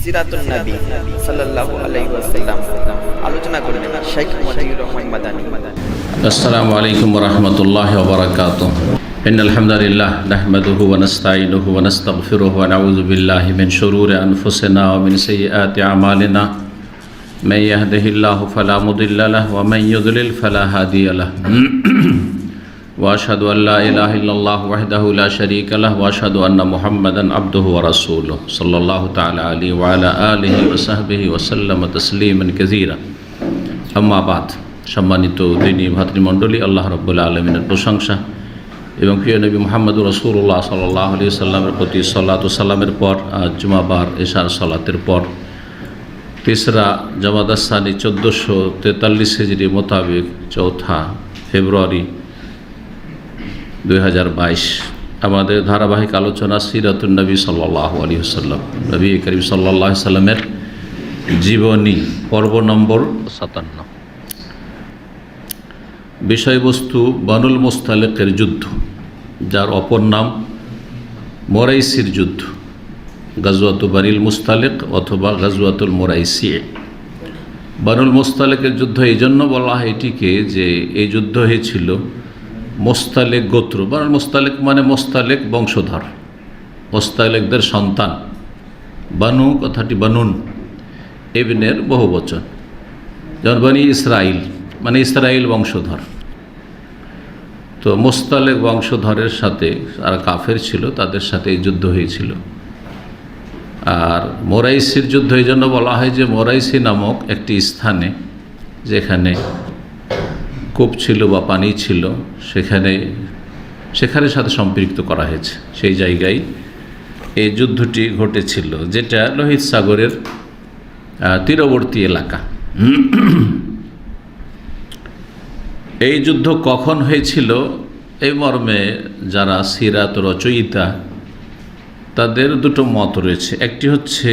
সিরাতুন নবী সাল্লাল্লাহু আলাইহি ওয়াসাল্লাম আলোচনা করবেন শেখ মতিউর রহমান মাদানী। আসসালামু আলাইকুম ওয়া রাহমাতুল্লাহি ওয়া বারাকাতুহু। ইন্নাল হামদালিল্লাহ নাহমাদুহু ওয়া নাস্তাঈনুহু ওয়া নাস্তাগফিরুহু ওয়া নাউযু বিল্লাহি মিন শুরুরি আনফুসিনা ওয়া মিন সাইয়্যাতি আমালিনা। মান ইয়াহদিহিল্লাহু ফালা মুদিল্লা লাহু ওয়া মান ইউদ্লিল ফালা হাদিয়া লাহু। ওয়া আশহাদু আল লা ইলাহা ইল্লাল্লাহু ওয়াহদাহু লা শারীকা লাহু ওয়া আশহাদু আন্না মুহাম্মাদান আবদুহু ওয়া রাসূলুহু সাল্লাল্লাহু তাআলা আলাইহি ওয়া আলা আলিহি ওয়া সাহবিহি ওয়া সাল্লামা তাসলিমান কাসীরা। আম্মা বাদ। সম্মানিত দিনী ভাতৃমণ্ডলী, আল্লাহ রাব্বুল আলামিনের প্রশংসা এবং প্রিয় নবী মুহাম্মদুর রাসূলুল্লাহ সাল্লাল্লাহু আলাইহি সাল্লামের প্রতি সালাত ও সালামের পর আজ জুমাবার এশার সালাতের পর তিসরা জামাদাস সানি 1443 হিজরি মোতাবেক 4 ফেব্রুয়ারি 2022 আমাদের ধারাবাহিক আলোচনা সিরাতুন নবী সাল্লাল্লাহু আলাইহি ওয়াসাল্লাম, নবী করিম সাল্লাল্লাহু আলাইহি সাল্লামের জীবনী, পর্ব নম্বর 57। বিষয়বস্তু বানুল মুস্তালিকের যুদ্ধ, যার অপর নাম মোরাইসির যুদ্ধ, গাজওয়াতু বানিল মুস্তালিক অথবা গাজওয়াতুল মোরাইসি। বানুল মুস্তালিকের যুদ্ধ এই জন্য বলা হয় এটিকে যে এই যুদ্ধ হয়েছিল মোস্তালেক গোত্র। বানুল মুস্তালিক মানে মোস্তালেক বংশধর, মোস্তালেকদের সন্তান। বানু কথাটি বানুন ইবনের বহু বচন, যেমন বনি ইসরাইল মানে ইসরাইল বংশধর। তো মোস্তালেক বংশধরের সাথে যারা কাফের ছিল তাদের সাথে এই যুদ্ধ হয়েছিল। আর মোরাইসির যুদ্ধ এই জন্য বলা হয় যে মোরাইসি নামক একটি স্থানে, যেখানে কূপ ছিল বা পানি ছিল, সেখানে সাথে সম্পৃক্ত করা হয়েছে। সেই জায়গায় এই যুদ্ধটি ঘটেছিল, যেটা লোহিত সাগরের তীরবর্তী এলাকা। এই যুদ্ধ কখন হয়েছিল এই মর্মে যারা সিরাত রচয়িতা তাদের দুটো মত রয়েছে। একটি হচ্ছে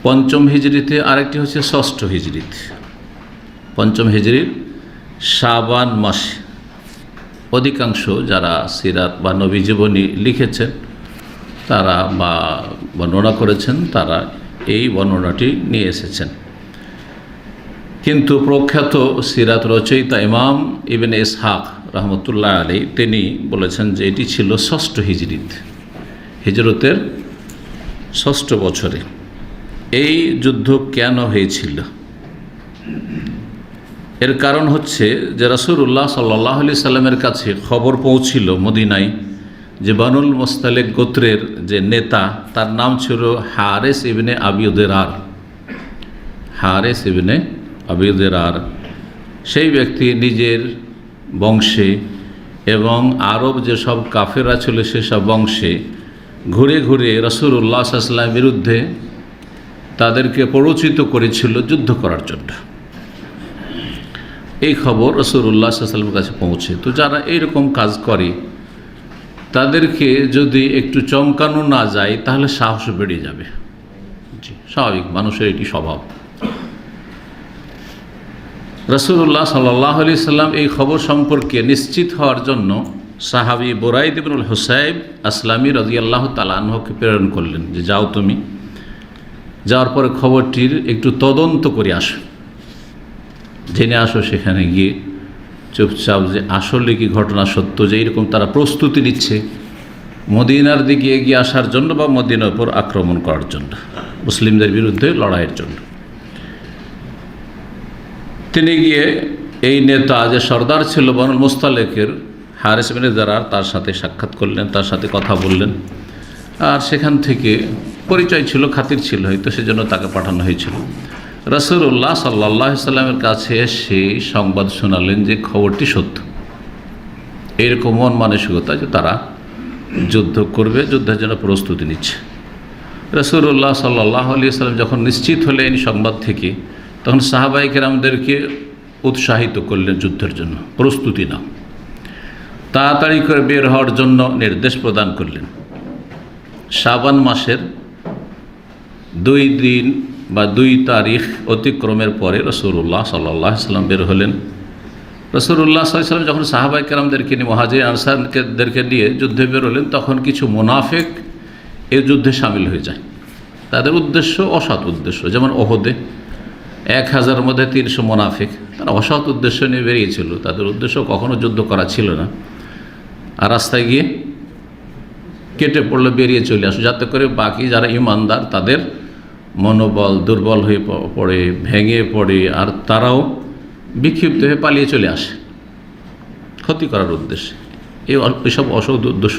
5ম হিজরিতে, আরেকটি হচ্ছে 6ষ্ঠ হিজরিতে। 5ম হিজরির শাবান মাসে। অধিকাংশ যারা সিরাত বা নবী জীবনী লিখেছেন তারা বা বর্ণনা করেছেন তারা এই বর্ণনাটি নিয়ে এসেছেন। কিন্তু প্রখ্যাত সিরাত রচয়িতা ইমাম ইবনে ইসহাক রহমতুল্লাহ আলাইহি তিনি বলেছেন যে এটি ছিল 6ষ্ঠ হিজরিতে, হিজরতের 6ষ্ঠ বছরে। এই যুদ্ধ কেন হয়েছিল? এর কারণ হচ্ছে যে রাসূলুল্লাহ সাল্লাল্লাহু আলাইহি সাল্লামের কাছে খবর পৌঁছিল মদিনায় যে বানুল মুস্তালিক গোত্রের যে নেতা, তার নাম ছিল হারেস ইবনে আবি দিরার। হারেস ইবনে আবি দিরার সেই ব্যক্তি নিজের বংশে এবং আরব যেসব কাফেররা ছিল সেসব বংশে ঘুরে ঘুরে রাসূলুল্লাহ সাল্লাল্লাহু আলাইহি ওয়াসাল্লামের বিরুদ্ধে তাদেরকে প্ররোচিত করেছিল যুদ্ধ করার জন্য। এই খবর রাসূলুল্লাহ সাল্লাল্লাহু আলাইহি ওয়াসাল্লামের কাছে পৌঁছে। তো যারা এইরকম কাজ করে তাদেরকে যদি একটু চমকানো না যায় তাহলে সাহস বেড়ে যাবে। জি, স্বাভাবিক, মানুষের এটি স্বভাব। রাসূলুল্লাহ সাল্লাল্লাহু আলাইহি ওয়াসাল্লাম এই খবর সম্পর্কে নিশ্চিত হওয়ার জন্য সাহাবী বুরাইদ ইবনুল হুসাইব আসলামী রাদিয়াল্লাহু তাআলা আনহুকে প্রেরণ করলেন যে যাও, তুমি যাওয়ার পরে খবরটির একটু তদন্ত করে আসো, জেনে আসো সেখানে গিয়ে চুপচাপ যে আসলে কি ঘটনা সত্য, যে এইরকম তারা প্রস্তুতি নিচ্ছে মদিনার দিকে এগিয়ে আসার জন্য বা মদিনার উপর আক্রমণ করার জন্য, মুসলিমদের বিরুদ্ধে লড়াইয়ের জন্য। তিনি গিয়ে এই নেতা যে সর্দার ছিল বানুল মুস্তালিকের হারেস ইবনে দিরার, তার সাথে সাক্ষাৎ করলেন, তার সাথে কথা বললেন। আর সেখান থেকে পরিচয় ছিল, খাতির ছিল হয়তো, সেজন্য তাকে পাঠানো হয়েছিল। রাসূলুল্লাহ সাল্লাল্লাহু আলাইহি সাল্লামের কাছে এসে সংবাদ শোনালেন যে খবরটি সত্য, এরকম মন মানসিকতা যে তারা যুদ্ধ করবে, যুদ্ধের জন্য প্রস্তুতি নিচ্ছে। রাসূলুল্লাহ সাল্লাল্লাহু আলাইহি সাল্লাম যখন নিশ্চিত হলেন সংবাদ থেকে, তখন সাহাবায়ে কেরামদেরকে উৎসাহিত করলেন যুদ্ধের জন্য, প্রস্তুতি নাও, তাড়াতাড়ি করে বের হওয়ার জন্য নির্দেশ প্রদান করলেন। শাবান মাসের 2 দিন বা 2 তারিখ অতিক্রমের পরে রাসূলুল্লাহ সাল্লাল্লাহু আলাইহি সাল্লাম বের হলেন। রাসূলুল্লাহ সাল্লাল্লাহু আলাইহি সাল্লাম যখন সাহাবায়ে কেরামদেরকে নিয়ে, মুহাজির আনসারদেরকে নিয়ে যুদ্ধে বের হলেন, তখন কিছু মুনাফিক এই যুদ্ধে সামিল হয়ে যায়। তাদের উদ্দেশ্য অসৎ উদ্দেশ্য। যেমন ওহদে 1000-এর মধ্যে 300 মোনাফিক, তারা অসৎ উদ্দেশ্য নিয়ে বেরিয়েছিল। তাদের উদ্দেশ্য কখনো যুদ্ধ করা ছিল না, আর রাস্তায় গিয়ে কেটে পড়লে বেরিয়ে চলে আসো, যাতে করে বাকি যারা ইমানদার তাদের মনোবল দুর্বল হয়ে পড়ে, ভেঙে পড়ে, আর তারাও বিক্ষিপ্ত হয়ে পালিয়ে চলে আসে ক্ষতি করার উদ্দেশ্যে। এইসব অসৎ উদ্দেশ্য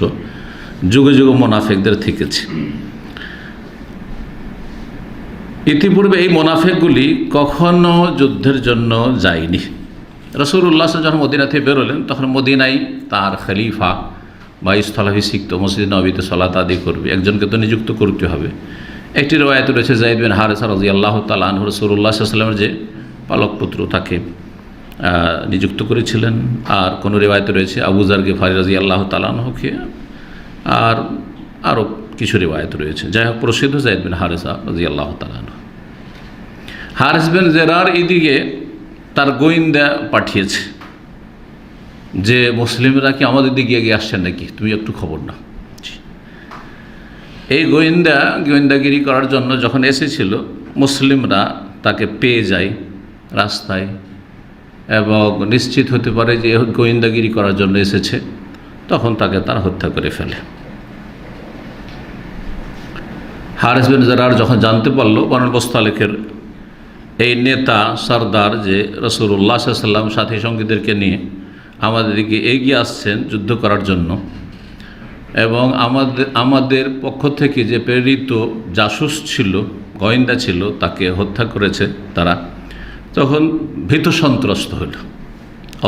যুগে যুগে মোনাফেকদের থেকেছে। ইতিপূর্বে এই মোনাফেকগুলি কখনো যুদ্ধের জন্য যায়নি। রাসূলুল্লাহ যখন মদিনা থেকে বেরোলেন তখন মদিনায় তার খলিফা বা স্থলাভিষিক্ত মসজিদ নববীতে সালাত আদি করবে, একজনকে তো নিযুক্ত করতে হবে। একটি রওয়ায়াত রয়েছে যায়েদ বিন হারেসা রাদিয়াল্লাহু তাআলা আনহু রাসূলুল্লাহ সাল্লাল্লাহু আলাইহি ওয়াসাল্লামের যে পালক পুত্র তাকে নিযুক্ত করেছিলেন। আর কোনো রিওয়ায়াত রয়েছে আবু যার গিফারি রাদিয়াল্লাহু তাআলা আনহুকে, আর আরও কিছু রিওয়ায়াত রয়েছে। যাই হোক, প্রসিদ্ধ যায়েদ বিন হারেসা রাদিয়াল্লাহু তাআলা আনহু। হারিস বিন জেরার এদিকে তার গোয়েন্দা পাঠিয়েছে যে মুসলিমরা কি আমাদের দিকে এগিয়ে আসছেন নাকি, তুমি একটু খবর নাও। এই গোয়েন্দাগিরি করার জন্য যখন এসেছিল, মুসলিমরা তাকে পেয়ে যায় রাস্তায় এবং নিশ্চিত হতে পারে যে গোয়েন্দাগিরি করার জন্য এসেছে, তখন তাকে তারা হত্যা করে ফেলে। হারিস বিন জেরার যখন জানতে পারল বনু মুস্তালিকের এই নেতা সর্দার যে রাসূলুল্লাহ সাল্লাল্লাহু আলাইহি ওয়াসাল্লাম সাথী সঙ্গীদেরকে নিয়ে আমাদের দিকে এগিয়ে আসছেন যুদ্ধ করার জন্য, এবং আমাদের পক্ষ থেকে যে প্রেরিত জাসুস ছিল, গোয়েন্দা ছিল, তাকে হত্যা করেছে তারা, তখন ভীত সন্ত্রস্ত হইল,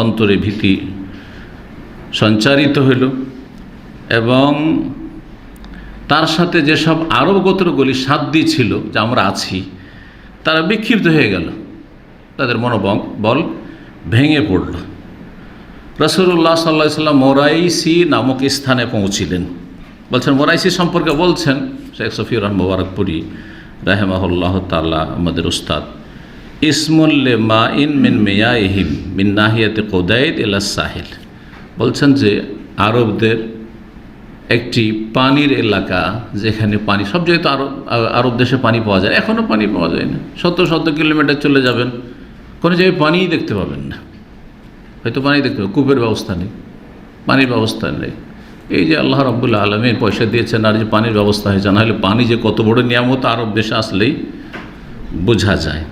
অন্তরে ভীতি সঞ্চারিত হইল। এবং তার সাথে যেসব আরব গোত্রগুলি সাধ্য ছিল যে আমরা আছি, তারা বিক্ষিপ্ত হয়ে গেল, তাদের মনোবল ভেঙে পড়ল। রাসূলুল্লাহ সাল্লাল্লাহু আলাইহি ওয়াসাল্লাম মোরাইসি নামক স্থানে পৌঁছিলেন। বলছেন, মোরাইসি সম্পর্কে বলছেন শেখ সফিউর রহমান মুবারকপুরি রাহিমাহুল্লাহ তাআলা, আমাদের উস্তাদ, ইসমুল্লে মা ইন মিন মিয়াইহিম মিন নাহিয়াতে কুদাইদ ইলা সাহিল। বলছেন যে আরবদের একটি পানির এলাকা, যেখানে পানি সব জায়গায় তো আরব দেশে পানি পাওয়া যায়, এখনও পানি পাওয়া যায় না। শত শত কিলোমিটার চলে যাবেন, কোনো জায়গায় পানিই দেখতে পাবেন না। হয়তো পানি দেখতে পাবেন, কূপের ব্যবস্থা নেই, পানির ব্যবস্থা নেই। এই যে আল্লাহ রাব্বুল আলামিন পয়সা দিয়েছেন আর যে পানির ব্যবস্থা হয়েছে, নাহলে পানি যে কত বড় নিয়ামত আরব দেশে আসলেই বোঝা যায়।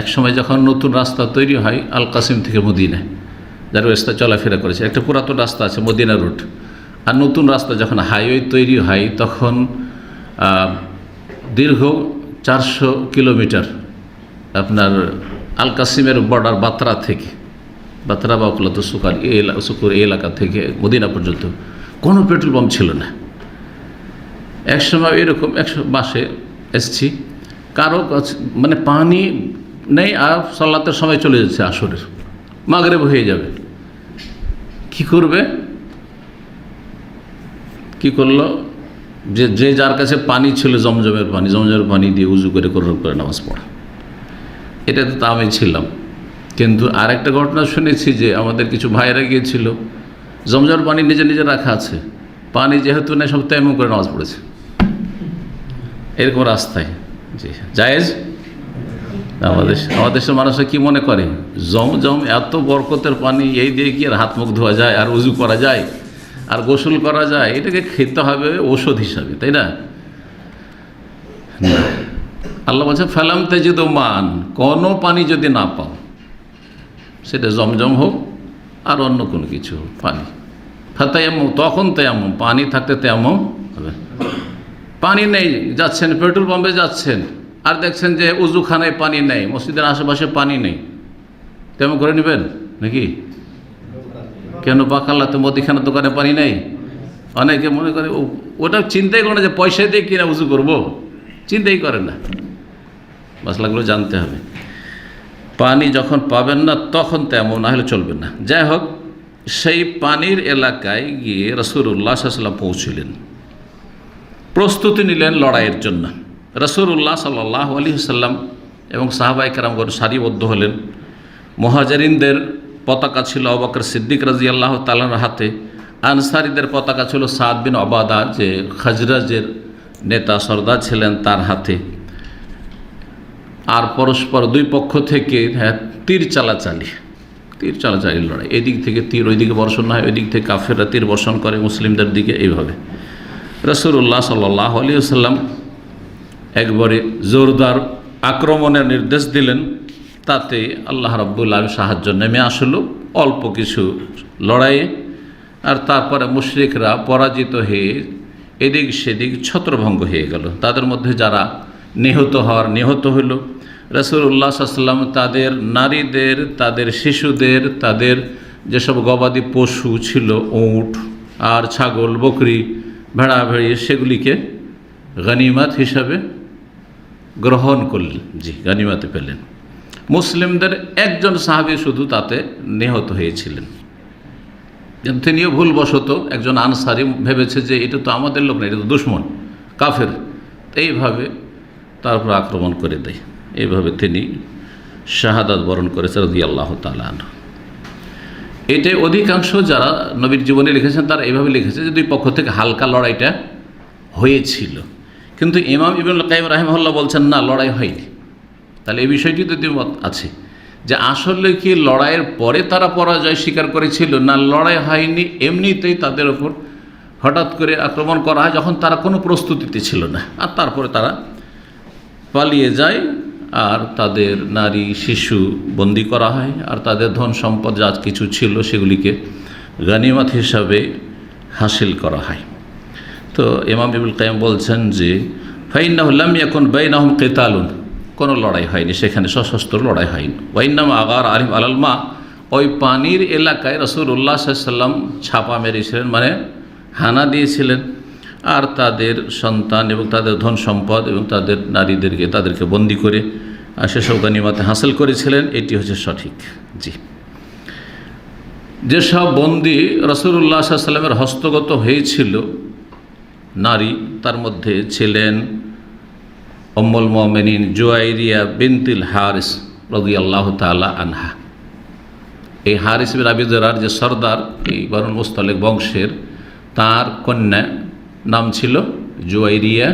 এক সময় যখন নতুন রাস্তা তৈরি হয় আল কাসিম থেকে মদিনায়, যারা রাস্তা চলাফেরা করেছে, একটা পুরাতন রাস্তা আছে মদিনা রুট, আর নতুন রাস্তা যখন হাইওয়ে তৈরি হয় তখন দীর্ঘ 400 কিলোমিটার আপনার আল কাসিমের বর্ডার বাতরা থেকে, বাতরা বা অকলাত সুকুর এই এলাকা থেকে মদিনা পর্যন্ত কোনো পেট্রোল পাম্প ছিল না। এক সময় এরকম 100 মাসে এসছি, কারো মানে পানি নেই, আর সালাতের সময় চলে যাচ্ছে, আসরের মাগরিব হয়ে যাবে, কি করবে? কি করলো, যে যার কাছে পানি ছিল জমজমের পানি দিয়ে উজু করে নামাজ পড়া। এটা তো আমি ছিলাম। কিন্তু আরেকটা ঘটনা শুনেছি যে আমাদের কিছু ভাইয়েরা গিয়েছিল, জমজমের পানি নিজে নিজে রাখা আছে, পানি যেহেতু নেই সব তেমন করে নামাজ পড়েছে এরকম রাস্তায়। জি, জায়েজ। আমাদের দেশের মানুষরা কি মনে করে, জমজম এত বরকতের পানি, এই দিয়ে কি আর হাত মুখ ধোয়া যায়, আর উজু করা যায়, আর গোসল করা যায়, এটাকে খেতে হবে ওষুধ হিসাবে, তাই না? আল্লাহ বলছে ফালাম তাজিদু মান, কোনো পানি যদি না পাও, সেটা জমজম হোক আর অন্য কোনো কিছু হোক, পানি ফাতায়াম্মাম, তখন তায়াম্মাম, পানি থাকতে তায়াম্মাম হবে। পানি নেই, যাচ্ছেন পেট্রোল পাম্পে যাচ্ছেন, আর দেখছেন যে উজুখানায় পানি নেই, মসজিদের আশেপাশে পানি নেই, তেমন করে নেবেন নাকি? কেন পাকাল্লাতে মুদিখানার দোকানে পানি নেই? অনেকে মনে করে ওটা চিন্তাই করে না যে পয়সা দিয়ে কিনা উজু করব, চিন্তাই করেন না। মশলাগুলো জানতে হবে। পানি যখন পাবেন না তখন তেমন, না হলে চলবে না। যাই হোক, সেই পানির এলাকায় গিয়ে রাসূলুল্লাহ সাল্লাল্লাহু আলাইহি ওয়াসাল্লাম পৌঁছলেন, প্রস্তুতি নিলেন লড়াইয়ের জন্য। রাসূলুল্লাহ সাল্লাল্লাহু আলাইহি ওয়াসাল্লাম এবং সাহাবায়ে কেরামগণ সারিবদ্ধ হলেন। মুহাজিরিনদের পতাকা ছিল আবু বকর সিদ্দিক রাদিয়াল্লাহু তাআলার হাতে, আনসারীদের পতাকা ছিল সাদ বিন উবাদা, যে খাজরাজের নেতা সর্দার ছিলেন তার হাতে। আর পরস্পর দুই পক্ষ থেকে তীর চালাচালি লড়াই, এদিক থেকে তীর ওইদিকে বর্ষণ হয়, ওই দিক থেকে কাফেররা তীর বর্ষণ করে মুসলিমদের দিকে। এইভাবে রাসূলুল্লাহ সাল্লাল্লাহু আলাইহি ওয়াসাল্লাম একবারে জোরদার আক্রমণের নির্দেশ দিলেন। তাতে আল্লাহ রাব্বুল আলামিন সাহায্য নেমে আসলো অল্প কিছু লড়াইয়ে। আর তারপরে মুশরিকরা পরাজিত হয়ে এদিক সেদিক ছত্রভঙ্গ হয়ে গেল। তাদের মধ্যে যারা নিহত হইল। রাসূলুল্লাহ সাল্লাল্লাহু আলাইহি ওয়াসাল্লাম তাদের নারীদের, তাদের শিশুদের, তাদের যেসব গবাদি পশু ছিল, উট আর ছাগল, বকরি, ভেড়া ভেড়ি, সেগুলিকে গনিমত হিসাবে গ্রহণ করলেন। গনিমতে পেলেন। মুসলিমদের একজন সাহাবী শুধু তাতে নিহত হয়েছিলেন। তিনিও ভুলবশত, একজন আনসারি ভেবেছে যে এটা তো আমাদের লোক না, এটা তো দুশমন, কাফের। এইভাবে তারপর আক্রমণ করে দেয়। এইভাবে তিনি শাহাদাত বরণ করেছে রাদিয়াল্লাহু তাআলা আনহু। এটাই অধিকাংশ যারা নবীর জীবনে লিখেছেন তারা এইভাবে লিখেছে যে দুই পক্ষ থেকে হালকা লড়াইটা হয়েছিল। কিন্তু ইমাম ইবনুল কাইয়িম রাহিমাহুল্লাহ বলছেন না, লড়াই হয়নি। তাহলে এই বিষয়টি তো দ্বিমত আছে যে আসলে কি লড়াইয়ের পরে তারা পরাজয় স্বীকার করেছিল, না লড়াই হয়নি, এমনিতেই তাদের ওপর হঠাৎ করে আক্রমণ করা হয় যখন তারা কোনো প্রস্তুতিতে ছিল না, আর তারপরে তারা পালিয়ে যায়। আর তাদের নারী শিশু বন্দি করা হয়, আর তাদের ধন সম্পদ যা কিছু ছিল সেগুলিকে গনিমত হিসাবে হাসিল করা হয়। তো ইমাম ইবনুল কাইয়িম বলছেন যে ফাইন্নাহু লাম ইয়াকুন বাইনাহুম কিতালুন, কোনো লড়াই হয়নি সেখানে, সশস্ত্র লড়াই হয়নি। ওয়াইন্নামা আগার আলিম আলাল মা, ওই পানির এলাকায় রাসূলুল্লাহ সাল্লাল্লাহু আলাইহি ওয়াসাল্লাম ছাপা মেরেছিলেন, মানে হানা দিয়েছিলেন। আর তাদের সন্তান এবং তাদের ধন সম্পদ এবং তাদের নারীদেরকে, তাদেরকে বন্দি করে আর সেসব গনিমতে হাসিল করেছিলেন। এটি হচ্ছে সঠিক। যেসব বন্দি রাসূলুল্লাহ সাল্লাল্লাহু আলাইহি ওয়াসাল্লামের হস্তগত হয়েছিল নারী, তার মধ্যে ছিলেন উম্মুল মুমিনিন জুয়াইরিয়া বিনতুল হারিস রাদিয়াল্লাহু তাআলা আনহা। এই হারিস বিন আবি যুরার যে সর্দার, এই বনুল মুস্তালিক বংশের, তার কন্যা নাম ছিল জুয়াইরিয়া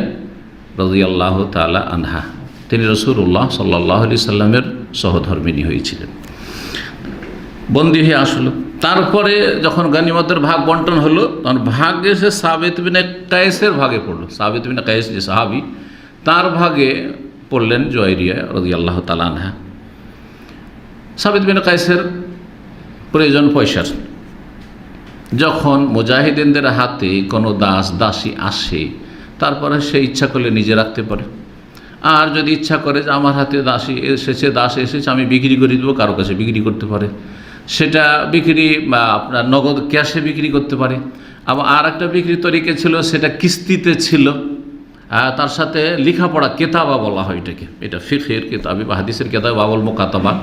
রাদিয়াল্লাহু তাআলা আনহা। তিনি রাসূলুল্লাহ সাল্লাল্লাহু আলাইহি সাল্লামের সহধর্মিণী হয়েছিলেন। বন্দী হয়ে আসলো। তারপরে যখন গনিমতের ভাগ বন্টন হলো, তখন ভাগে সে সাবিত বিন কায়েসের ভাগে পড়লো। সাবিত বিন কায়েস যে সাহাবী, তার ভাগে পড়লেন জুয়াইরিয়া রাদিয়াল্লাহু তাআলা আনহা। সাবিত বিন কায়েসের প্রয়োজন পয়সার। যখন মুজাহিদিনদের হাতে কোনো দাস দাসী আসে, তারপরে সে ইচ্ছা করলে নিজে রাখতে পারে, আর যদি ইচ্ছা করে যে আমার হাতে দাসী এসেছে, দাস এসেছে, আমি বিক্রি করে দেবো, কারো কাছে বিক্রি করতে পারে। সেটা বিক্রি বা আপনার নগদ ক্যাশে বিক্রি করতে পারে। আবার আর একটা বিক্রি তরিকা ছিল, সেটা কিস্তিতে ছিল। তার সাথে লেখাপড়া কেতাবা বলা হয় এটাকে, এটা ফিকহের কেতাবে বা হাদিসের কেতাবে বাবুল মুকাতাবা।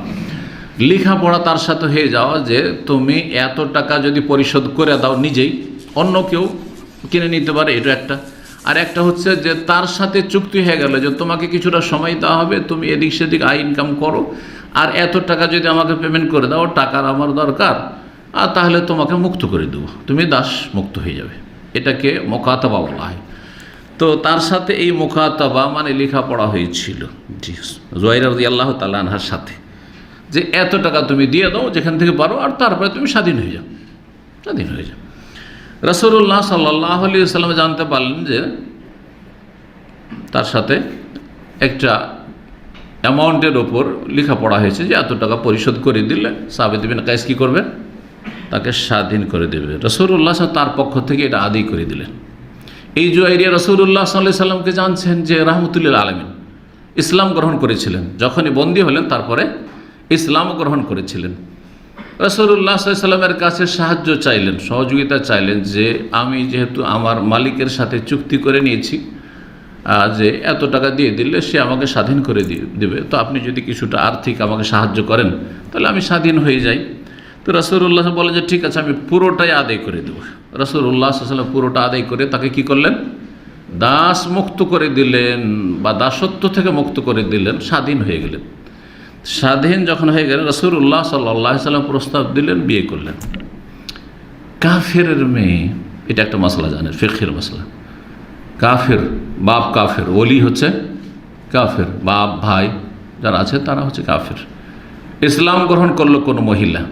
লেখাপড়া তার সাথে হয়ে যাওয়া যে তুমি এত টাকা যদি পরিশোধ করে দাও নিজেই, অন্য কেউ কিনে নিতে পারে, এটা একটা। আর একটা হচ্ছে যে তার সাথে চুক্তি হয়ে গেল যে তোমাকে কিছুটা সময় দেওয়া হবে, তুমি এদিক সেদিক আয় ইনকাম করো, আর এত টাকা যদি আমাকে পেমেন্ট করে দাও, টাকার আমার দরকার, আর তাহলে তোমাকে মুক্ত করে দেবো, তুমি দাস মুক্ত হয়ে যাবে। এটাকে মুকাতাবা বলা হয়। তো তার সাথে এই মুকাতাবা মানে লেখাপড়া হয়েছিল জুয়াইরিয়া রাদিয়াল্লাহু তাআলা আনহার সাথে, যে এত টাকা তুমি দিয়ে দাও যেখান থেকে পারো, আর তারপরে তুমি স্বাধীন হয়ে যাও। রাসূলুল্লাহ সাল্লাল্লাহু আলাইহি ওয়াসাল্লাম জানতে পারলেন যে তার সাথে একটা অ্যামাউন্টের ওপর লেখাপড়া হয়েছে, যে এত টাকা পরিশোধ করে দিলে সাবিত বিন কায়েস কী করবে, তাকে স্বাধীন করে দেবে। রাসূলুল্লাহ তার পক্ষ থেকে এটা আদায় করে দিলেন। এই জুয়াইরিয়া রাসূলুল্লাহ সাল্লাল্লাহু আলাইহি ওয়াসাল্লামকে জানছেন যে রাহমাতুল্লিল আলামিন, ইসলাম গ্রহণ করেছিলেন, যখনই বন্দী হলেন তারপরে ইসলাম গ্রহণ করেছিলেন। রাসূলুল্লাহ সাল্লাল্লাহু আলাইহি ওয়াসাল্লামের কাছে সাহায্য চাইলেন, সহযোগিতা চাইলেন, যে আমি যেহেতু আমার মালিকের সাথে চুক্তি করে নিয়েছি যে এত টাকা দিয়ে দিলে সে আমাকে স্বাধীন করে দেবে, তো আপনি যদি কিছুটা আর্থিক আমাকে সাহায্য করেন তাহলে আমি স্বাধীন হয়ে যাই। তো রাসূলুল্লাহ বলেন যে ঠিক আছে, আমি পুরোটাই আদায় করে দেবো। রাসূলুল্লাহ সাল্লাল্লাহু আলাইহি ওয়াসাল্লাম পুরোটা আদায় করে তাকে কি করলেন, দাস মুক্ত করে দিলেন, বা দাসত্ব থেকে মুক্ত করে দিলেন, স্বাধীন হয়ে গেলেন। স্বাধীন যখন হয়ে গেলেন, রাসূলুল্লাহ সাল্লাল্লাহু আলাইহি ওয়াসাল্লাম প্রস্তাব দিলেন, বিয়ে করলেন। কাফেরের মেয়ে, এটা একটা মশলা জানেন, ফিকহের মশলা। কাফের, বাপ কাফের, ওলি হচ্ছে কাফের, বাপ ভাই যারা আছে তারা হচ্ছে কাফের। ইসলাম গ্রহণ করলো কোনো মহিলা,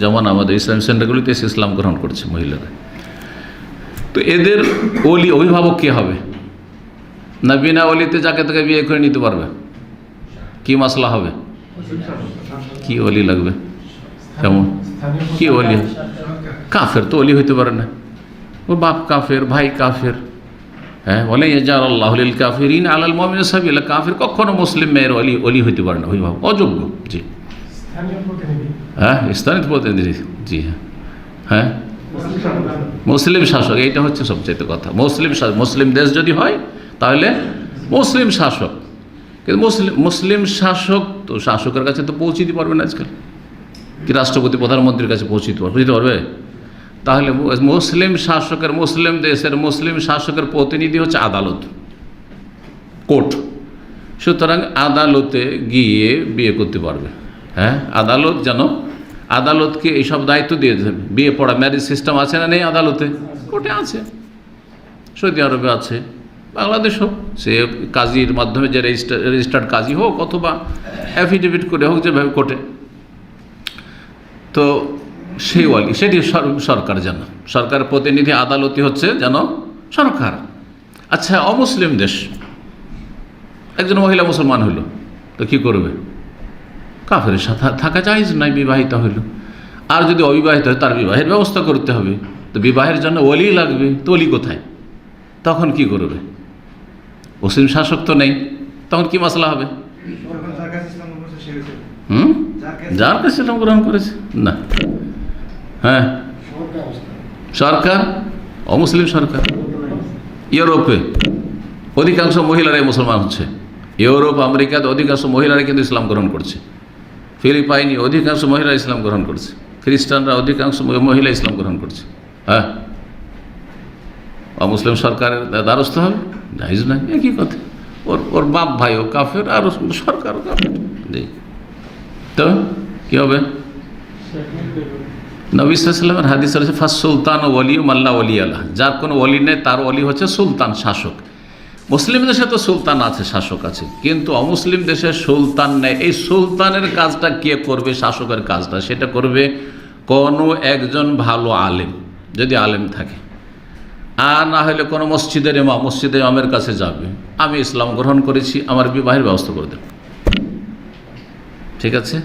যেমন আমাদের ইসলাম সেন্টারগুলিতে এসে ইসলাম গ্রহণ করছে মহিলারা, তো এদের ওলি অভিভাবক কে হবে? না বিনা ওলিতে যাকে তাকে বিয়ে করে নিতে পারবে? কি মাসলা হবে? কি ওলি লাগবে? কেমন কি ওলি? কাফের তো ওলি হইতে পারে না, ও বাপ কাফের, ভাই কাফের। হ্যাঁ, বলে আল্লাহুল কাফিরিন আলাল মুমিনিনা সাবিলা, কাফের কখনো মুসলিম মেয়ের ওলি হইতে পারে না, অভিভাবক, অযোগ্য। জি হ্যাঁ, স্থানীয় প্রতিনিধি। জি হ্যাঁ, হ্যাঁ মুসলিম শাসক, এইটা হচ্ছে সবচেয়ে কথা। মুসলিম দেশ যদি হয় তাহলে মুসলিম শাসক, কিন্তু মুসলিম শাসক তো শাসকের কাছে তো পৌঁছে দিতে পারবে না আজকাল, কি রাষ্ট্রপতি প্রধানমন্ত্রীর কাছে পৌঁছে দিতে পারবে? তাহলে মুসলিম শাসকের, মুসলিম দেশের মুসলিম শাসকের প্রতিনিধি হচ্ছে আদালত, কোর্ট। সুতরাং আদালতে গিয়ে বিয়ে করতে পারবে। হ্যাঁ, আদালত যেন আদালতকে এইসব দায়িত্ব দিয়ে দেবে। বিয়ে পড়া, ম্যারেজ সিস্টেম আছে না নেই আদালতে? কোর্টে আছে, সৌদি আরবে আছে, বাংলাদেশও। সে কাজীর মাধ্যমে যে রেজিস্টার্ড কাজী হোক অথবা অ্যাফিডেভিট করে হোক, যেভাবে কোর্টে, তো সেই ওয়ালি, সেটি সরকার যেন, সরকারের প্রতিনিধি আদালতই হচ্ছে যেন সরকার। আচ্ছা, অমুসলিম দেশ, একজন মহিলা মুসলমান হইল, তো কি করবে? কাফেরের সাথে থাকা জায়েজ নাই, বিবাহিত হইল। আর যদি অবিবাহিত হয় তার বিবাহের ব্যবস্থা করতে হবে, তো বিবাহের জন্য ওলি লাগবে, তো ওলি কোথায়? তখন কি করবে? মুসলিম শাসক তো নেই, তখন কি মাসলা হবে? যার কাছে ইসলাম গ্রহণ করেছে না। হ্যাঁ, সরকার, অমুসলিম সরকার। ইউরোপে অধিকাংশ মহিলারাই মুসলমান হচ্ছে, ইউরোপ আমেরিকাতে অধিকাংশ মহিলারা কিন্তু ইসলাম গ্রহণ করছে, ফিলিপাইনে অধিকাংশ মহিলা ইসলাম গ্রহণ করছে, খ্রিস্টানরা অধিকাংশ মহিলা ইসলাম গ্রহণ করছে। হ্যাঁ, অমুসলিম সরকারের দ্বারস্থ হবে? জায়েজ নাই, একই কথা। ওর বাপ ভাইও কাফের আর সরকারও কাফের। জি, তো কী হবে? নবী সাল্লাল্লাহু আলাইহি ওয়াসাল্লামের হাদিস আছে, ফাস সুলতান ও ওয়ালি মাল্লা ওয়ালি আল্লাহ, যার কোনো ওয়ালি নেই তার ওয়ালি হচ্ছে সুলতান, শাসক। মুসলিম দেশে তো সুলতান আছে, শাসক আছে, কিন্তু অমুসলিম দেশে সুলতান নেই। এই সুলতানের কাজটা কে করবে? শাসকের কাজটা সেটা করবে কোনো একজন ভালো আলেম, যদি আলেম থাকে, আর না হলে কোনো মসজিদের ইমামের কাছে যাবে, আমি ইসলাম গ্রহণ করেছি, আমার বিবাহের ব্যবস্থা করে দেন। ঠিক আছে,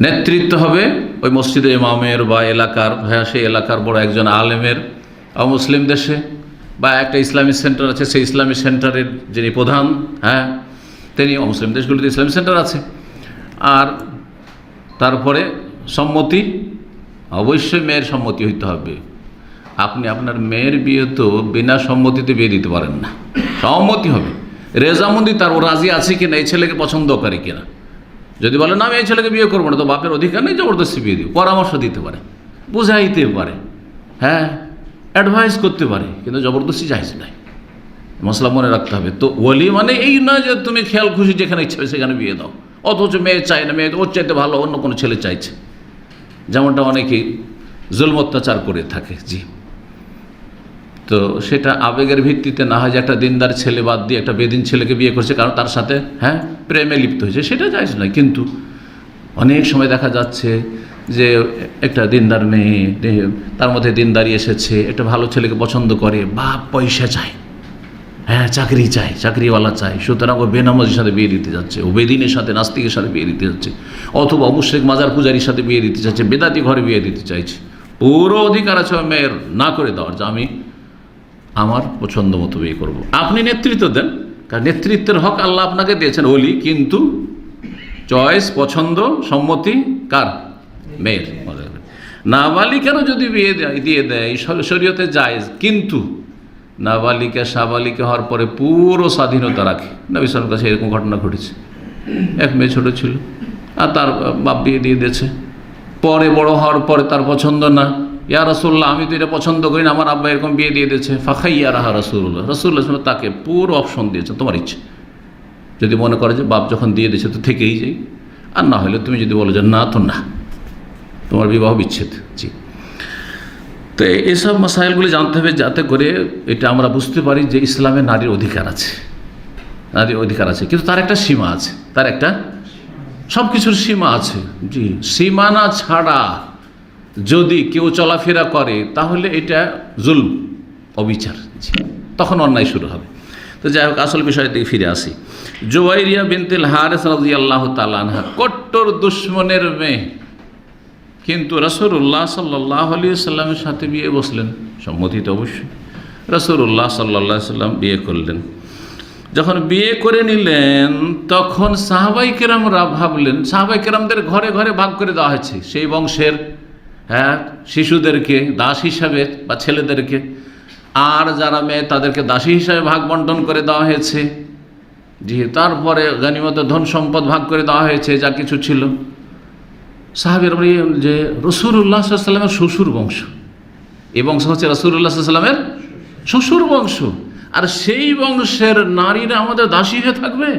নেতৃত্ব হবে ওই মসজিদের ইমামের বা এলাকার, সেই এলাকার বড় একজন আলেমের। মুসলিম দেশে বা একটা ইসলামিক সেন্টার আছে, সেই ইসলামিক সেন্টারের যিনি প্রধান, হ্যাঁ তিনি, মুসলিম দেশগুলিতে ইসলামিক সেন্টার আছে। আর তারপরে সম্মতি, অবশ্যই মেয়ের সম্মতি হইতে হবে। আপনি আপনার মেয়ের বিয়ে তো বিনা সম্মতিতে বিয়ে দিতে পারেন না, সম্মতি হবে। রেজামন্দি তার, ও রাজি আছে কিনা, এই ছেলেকে পছন্দ করে কিনা। যদি বলে না আমি এই ছেলেকে বিয়ে করবো না, তো বাপের অধিকার নেই জবরদস্তি বিয়ে দিও। পরামর্শ দিতে পারে, বুঝাইতে পারে, হ্যাঁ অ্যাডভাইস করতে পারে, কিন্তু জবরদস্তি জায়েজ নাই, মশলা মনে রাখতে হবে। তো ওলি মানে এই না যে তুমি খেয়াল খুশি যেখানে ইচ্ছা সেখানে বিয়ে দাও, অথচ মেয়ে চায় না, মেয়ে ওর চাইতে ভালো অন্য কোনো ছেলে চাইছে, যেমনটা অনেকেই জুলম অত্যাচার করে থাকে। জি, তো সেটা আবেগের ভিত্তিতে না হয় যে একটা দিনদার ছেলে বাদ দিয়ে একটা বেদিন ছেলেকে বিয়ে করছে কারণ তার সাথে হ্যাঁ প্রেমে লিপ্ত হয়েছে, সেটা জায়েজ নয়। কিন্তু অনেক সময় দেখা যাচ্ছে যে একটা দিনদার মেয়ে, তার মধ্যে দিনদারি এসেছে, একটা ভালো ছেলেকে পছন্দ করে, বাপ পয়সা চায়, হ্যাঁ চাকরি চায়, চাকরিওয়ালা চায়, সুতরাং ও বেনামাজির সাথে বিয়ে দিতে যাচ্ছে, ও বেদিনের সাথে নাস্তিকের সাথে বিয়ে দিতে যাচ্ছে, অথবা মুশরিক মাজার পূজারীর সাথে বিয়ে দিতে চাচ্ছে, বেদাতি ঘরে বিয়ে দিতে চাইছে। পুরো অধিকার আছে মেয়ের না করে দেওয়ার, যে আমি আমার পছন্দ মতো বিয়ে করবো। আপনি নেতৃত্ব দেন, কারণ নেতৃত্বের হক আল্লাহ আপনাকে দিয়েছেন ওলি, কিন্তু চয়েস, পছন্দ, সম্মতি কার? মেয়ের। নাবালিকারও যদি বিয়ে দিয়ে দেয় শরীয়তে জায়েজ, কিন্তু নাবালিকা সাবালিকা হওয়ার পরে পুরো স্বাধীনতা রাখে। নবী সাল্লাল্লাহু আলাইহি ওয়াসাল্লামের কাছে এরকম ঘটনা ঘটেছে, এক মেয়ে ছোটো ছিল আর তার বাপ বিয়ে দিয়ে দিয়েছে, পরে বড় হওয়ার পরে তার পছন্দ না, ইয়া রাসূলুল্লাহ আমি তো এটা পছন্দ করি না, আমার আব্বা এরকম বিয়ে দিয়ে দিয়েছে। ফাখাইয়ারাহা রাসূলুল্লাহ, রাসূলুল্লাহ তাকে পুরো অপশন দিয়েছে, তোমার ইচ্ছে, যদি মনে করে যে বাপ যখন দিয়ে দিয়েছে তো থেকেই যাই, আর না হলে তুমি যদি বলো যে না তো না, তোমার বিবাহ বিচ্ছেদ। জি, তো এইসব মাসাইলগুলি জানতে হবে, যাতে করে এটা আমরা বুঝতে পারি যে ইসলামে নারীর অধিকার আছে, নারীর অধিকার আছে, কিন্তু তার একটা সীমা আছে, তার একটা সব কিছুর সীমা আছে। জি, সীমানা ছাড়া যদি কেউ চলাফেরা করে তাহলে এটা জুলম, অবিচার, জি, তখন অন্যায় শুরু হবে। তো যাই হোক, আসল বিষয়ের দিকে ফিরে আসি। জুওয়াইরিয়া বিনতুল হারিস রাদিয়াল্লাহু তাআলা আনহা কট্টর দুশমনের মেয়ে, কিন্তু রাসূলুল্লাহ সাল্লাল্লাহু আলাইহি সাল্লামের সাথে বিয়ে বসলেন, সম্মতি তো অবশ্যই। রাসূলুল্লাহ সাল্লাল্লাহু আলাইহি সাল্লাম বিয়ে করলেন। যখন বিয়ে করে নিলেন তখন সাহাবাই কেরামরা ভাবলেন, সাহাবাই কেরামদের ঘরে ঘরে ভাগ করে দেওয়া হয়েছে সেই বংশের শিশুদেরকে দাস হিসাবে বা ছেলেদেরকে, আর যারা মেয়ে তাদেরকে দাসী হিসাবে ভাগ বন্টন করে দেওয়া হয়েছে। জি, তারপরে গনিমত ধন সম্পদ ভাগ করে দেওয়া হয়েছে যা কিছু ছিল। সাহাবের যে রাসূলুল্লাহ সাল্লাল্লাহু আলাইহি ওয়াসাল্লামের শ্বশুর বংশ, এই বংশ হচ্ছে রাসূলুল্লাহ সাল্লাল্লাহু আলাইহি ওয়াসাল্লামের শ্বশুর বংশ, আর সেই বংশের নারীরা আমাদের দাসী হয়ে থাকবে?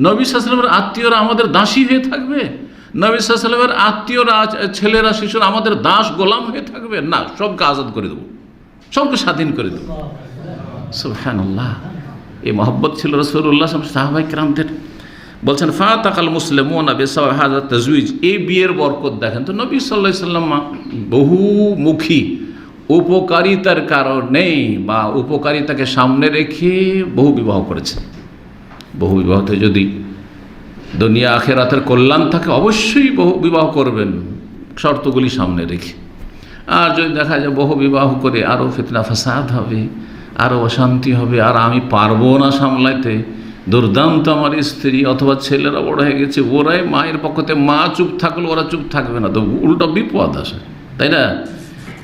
নবী সাল্লাল্লাহু আলাইহি ওয়াসাল্লামের আত্মীয়রা আমাদের দাসী হয়ে থাকবে? নবী সাল্লাল্লাহু আলাইহি ওয়াসাল্লামের আত্মীয়রা, ছেলেরা, শিশুরা আমাদের দাস গোলাম হয়ে থাকবে? না, সবকে আজাদ করে দেবো, সবকে স্বাধীন করে দেবো। সুবহানাল্লাহ, এই মহব্বত ছিল রাসূলুল্লাহ সাহাবায়ে কেরামদের। বলছেন ফাতাকাল মুসলিমুনা বিসাওয়া হাযা তাজওয়িজ, এই বিয়ের বরকত দেখেন তো। নবী সাল্লাল্লাহু আলাইহি ওয়াসাল্লাম বহুমুখী উপকারিতার কারণে বা উপকারিতাকে সামনে রেখে বহু বিবাহ করেছেন। বহু বিবাহতে যদি দুনিয়া আখিরাতের কল্যাণ থাকে অবশ্যই বহু বিবাহ করবেন, শর্তগুলি সামনে রেখে। আর যদি দেখা যায় বহু বিবাহ করে আরও ফিতনা ফাসাদ হবে, আরও অশান্তি হবে, আর আমি পারবো না সামলাইতে, দুর্দান্ত আমার স্ত্রী অথবা ছেলেরা বড় হয়ে গেছে, ওরাই মায়ের পক্ষতে, মা চুপ থাকলে ওরা চুপ থাকবে না, তো উল্টো বিপদ আসে, তাই না?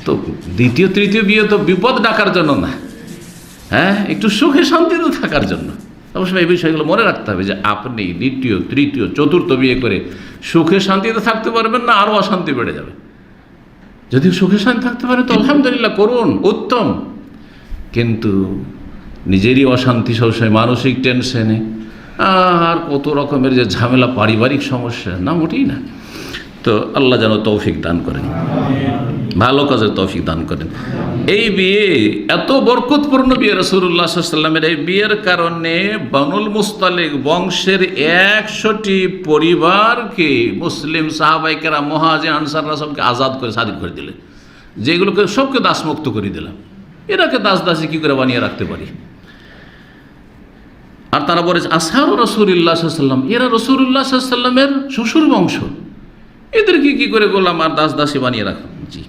তো দ্বিতীয় তৃতীয় বিয়ে তো বিপদ ডাকার জন্য না, একটু সুখে শান্তিতে থাকার জন্য। অবশ্যই এই বিষয়গুলো মনে রাখতে হবে যে আপনি দ্বিতীয় তৃতীয় চতুর্থ বিয়ে করে সুখে শান্তিতে থাকতে পারবেন না, আরও অশান্তি বেড়ে যাবে। যদি সুখে শান্তি থাকতে পারেন তো আলহামদুলিল্লাহ, করুন, উত্তম। কিন্তু নিজেরই অশান্তি সবসময়, মানসিক টেনশনে, আর কত রকমের যে ঝামেলা, পারিবারিক সমস্যা, না মোটেই না। তো আল্লাহ যেন তৌফিক দান করেন, ভালো কাজের তৌফিক দান করেন। এই বিয়ে এত বরকতপূর্ণ বিয়ে রাসূলুল্লাহ সাল্লাল্লাহু আলাইহি ওয়াসাল্লামের, এই বিয়ের কারণে বানুল মুস্তালিক বংশের 100টি পরিবারকে মুসলিম সাহাবায়ে কেরাম, মুহাজির, আনসাররা সবকে আজাদ করে স্বাধীন করে দিলেন, যেগুলোকে সবকে দাসমুক্ত করে দিলাম। এরাকে দাস দাসী কী করে বানিয়ে রাখতে পারি? আর তারা বলেছে আসহাবু রাসূলিল্লাহ সাল্লাল্লাহু আলাইহি ওয়াসাল্লাম, এরা রাসূলুল্লাহ সাল্লাল্লাহু আলাইহি ওয়াসাল্লামের শ্বশুর বংশ, এদেরকে কী করে গোলাম আর দাস দাসী বানিয়ে রাখলাম? জি,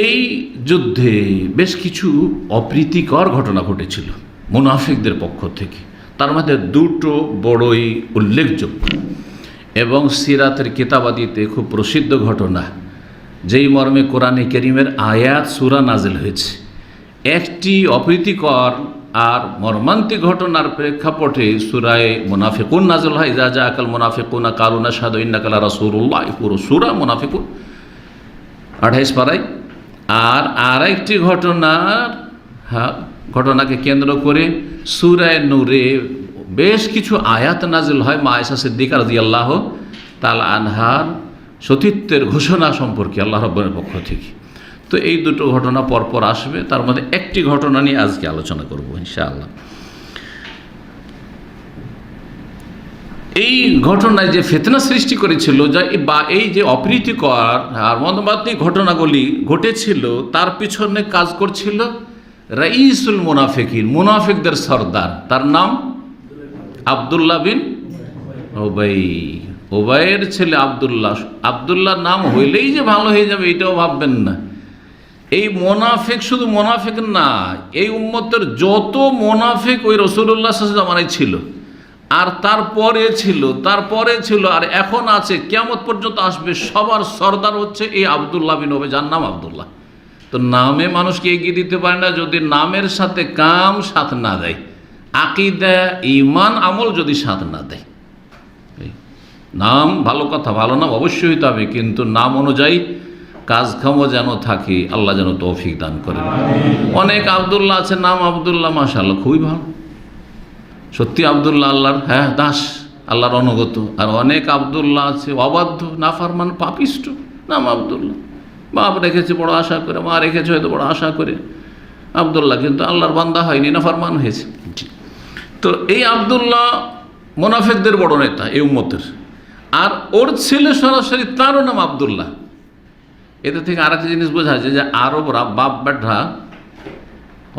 এই যুদ্ধে বেশ কিছু অপ্রীতিকর ঘটনা ঘটেছিল মুনাফিকদের পক্ষ থেকে। তার মধ্যে দুটো বড়ই উল্লেখযোগ্য এবং সিরাতের কিতাবাদিতে খুব প্রসিদ্ধ ঘটনা, যেই মর্মে কোরআনে কারীমের আয়াত সূরা নাজিল হয়েছে। একটি অপ্রীতিকর আর মর্মান্তিক ঘটনার প্রেক্ষাপটে সূরায়ে মুনাফিকুন নাজিল হয়, ইযা জাআকাল মুনাফিকুনা ক্বালু নাশহাদু ইন্নাকা লা রাসূলুল্লাহ, পুরো সূরা মুনাফিকুন 28 পারায়। আর আরেকটি ঘটনাকে কেন্দ্র করে সূরায়ে নূরে বেশ কিছু আয়াত নাজিল হয় মা আয়েশা সিদ্দিকা রাদিয়াল্লাহু তাআলা আনহার সতীত্বের ঘোষণা সম্পর্কে আল্লাহ রাব্বুল পক্ষ থেকে। তো এই দুটো ঘটনা পরপর আসবে, তার মধ্যে একটি ঘটনা নিয়ে আজকে আলোচনা করব ইনশাআল্লাহ। এই ঘটনায় যে ফিতনা সৃষ্টি করেছিল, বা এই যে অপ্রীতিকর আর মর্মান্তিক ঘটনাগুলি ঘটেছিল, তার পিছনে কাজ করছিল রাইসুল মুনাফিকিন, মুনাফিকদের সর্দার, তার নাম আব্দুল্লাহ বিন উবাই। উবাইয়ের ছেলে আব্দুল্লাহ। আব্দুল্লাহ নাম হইলেই যে ভালো হয়ে যাবে এটাও ভাববেন না। এই মোনাফিক শুধু মোনাফিক না, এই উম্মতের যত মোনাফিক ওই রাসূলুল্লাহ সাল্লাল্লাহু আলাইহি ওয়াসাল্লামের ছিল, আর তারপরে ছিল, আর এখন আছে, কিয়ামত পর্যন্ত আসবে, সবার সর্দার হচ্ছে এই আব্দুল্লাহ বিন উবাই, যার নাম আব্দুল্লাহ। তো নামে মানুষকে এগিয়ে দিতে পারে না যদি নামের সাথে কাম সাথ না দেয়, আকীদা, ঈমান, আমল যদি সাথ না দেয়। নাম ভালো কথা, ভালো নাম অবশ্যই হইতে হবে, কিন্তু নাম অনুযায়ী কাজকামও যেন থাকে। আল্লাহ যেন তৌফিক দান করেন। অনেক আব্দুল্লাহ আছে, নাম আব্দুল্লাহ, মাশাআল্লাহ, খুবই ভালো, সত্যি আব্দুল্লাহ আল্লাহর দাস, আল্লাহর অনুগত। আর অনেক আব্দুল্লাহ আছে অবাধ্য, নাফরমান, পাপিষ্ট, নাম আব্দুল্লাহ, বাপ রেখেছে বড় আশা করে, মা রেখেছে হয়তো বড় আশা করে। আবদুল্লাহ কিন্তু আল্লাহর বান্দা হয়নি, না ফরমান হয়েছে। তো এই আবদুল্লাহ মুনাফিকদের বড় নেতা এই উম্মতের, আর ওর ছেলে সরাসরি তারও নাম আবদুল্লাহ। এদের থেকে আরেকটা জিনিস বোঝা যায় যে আরবরা বাপ বেটা,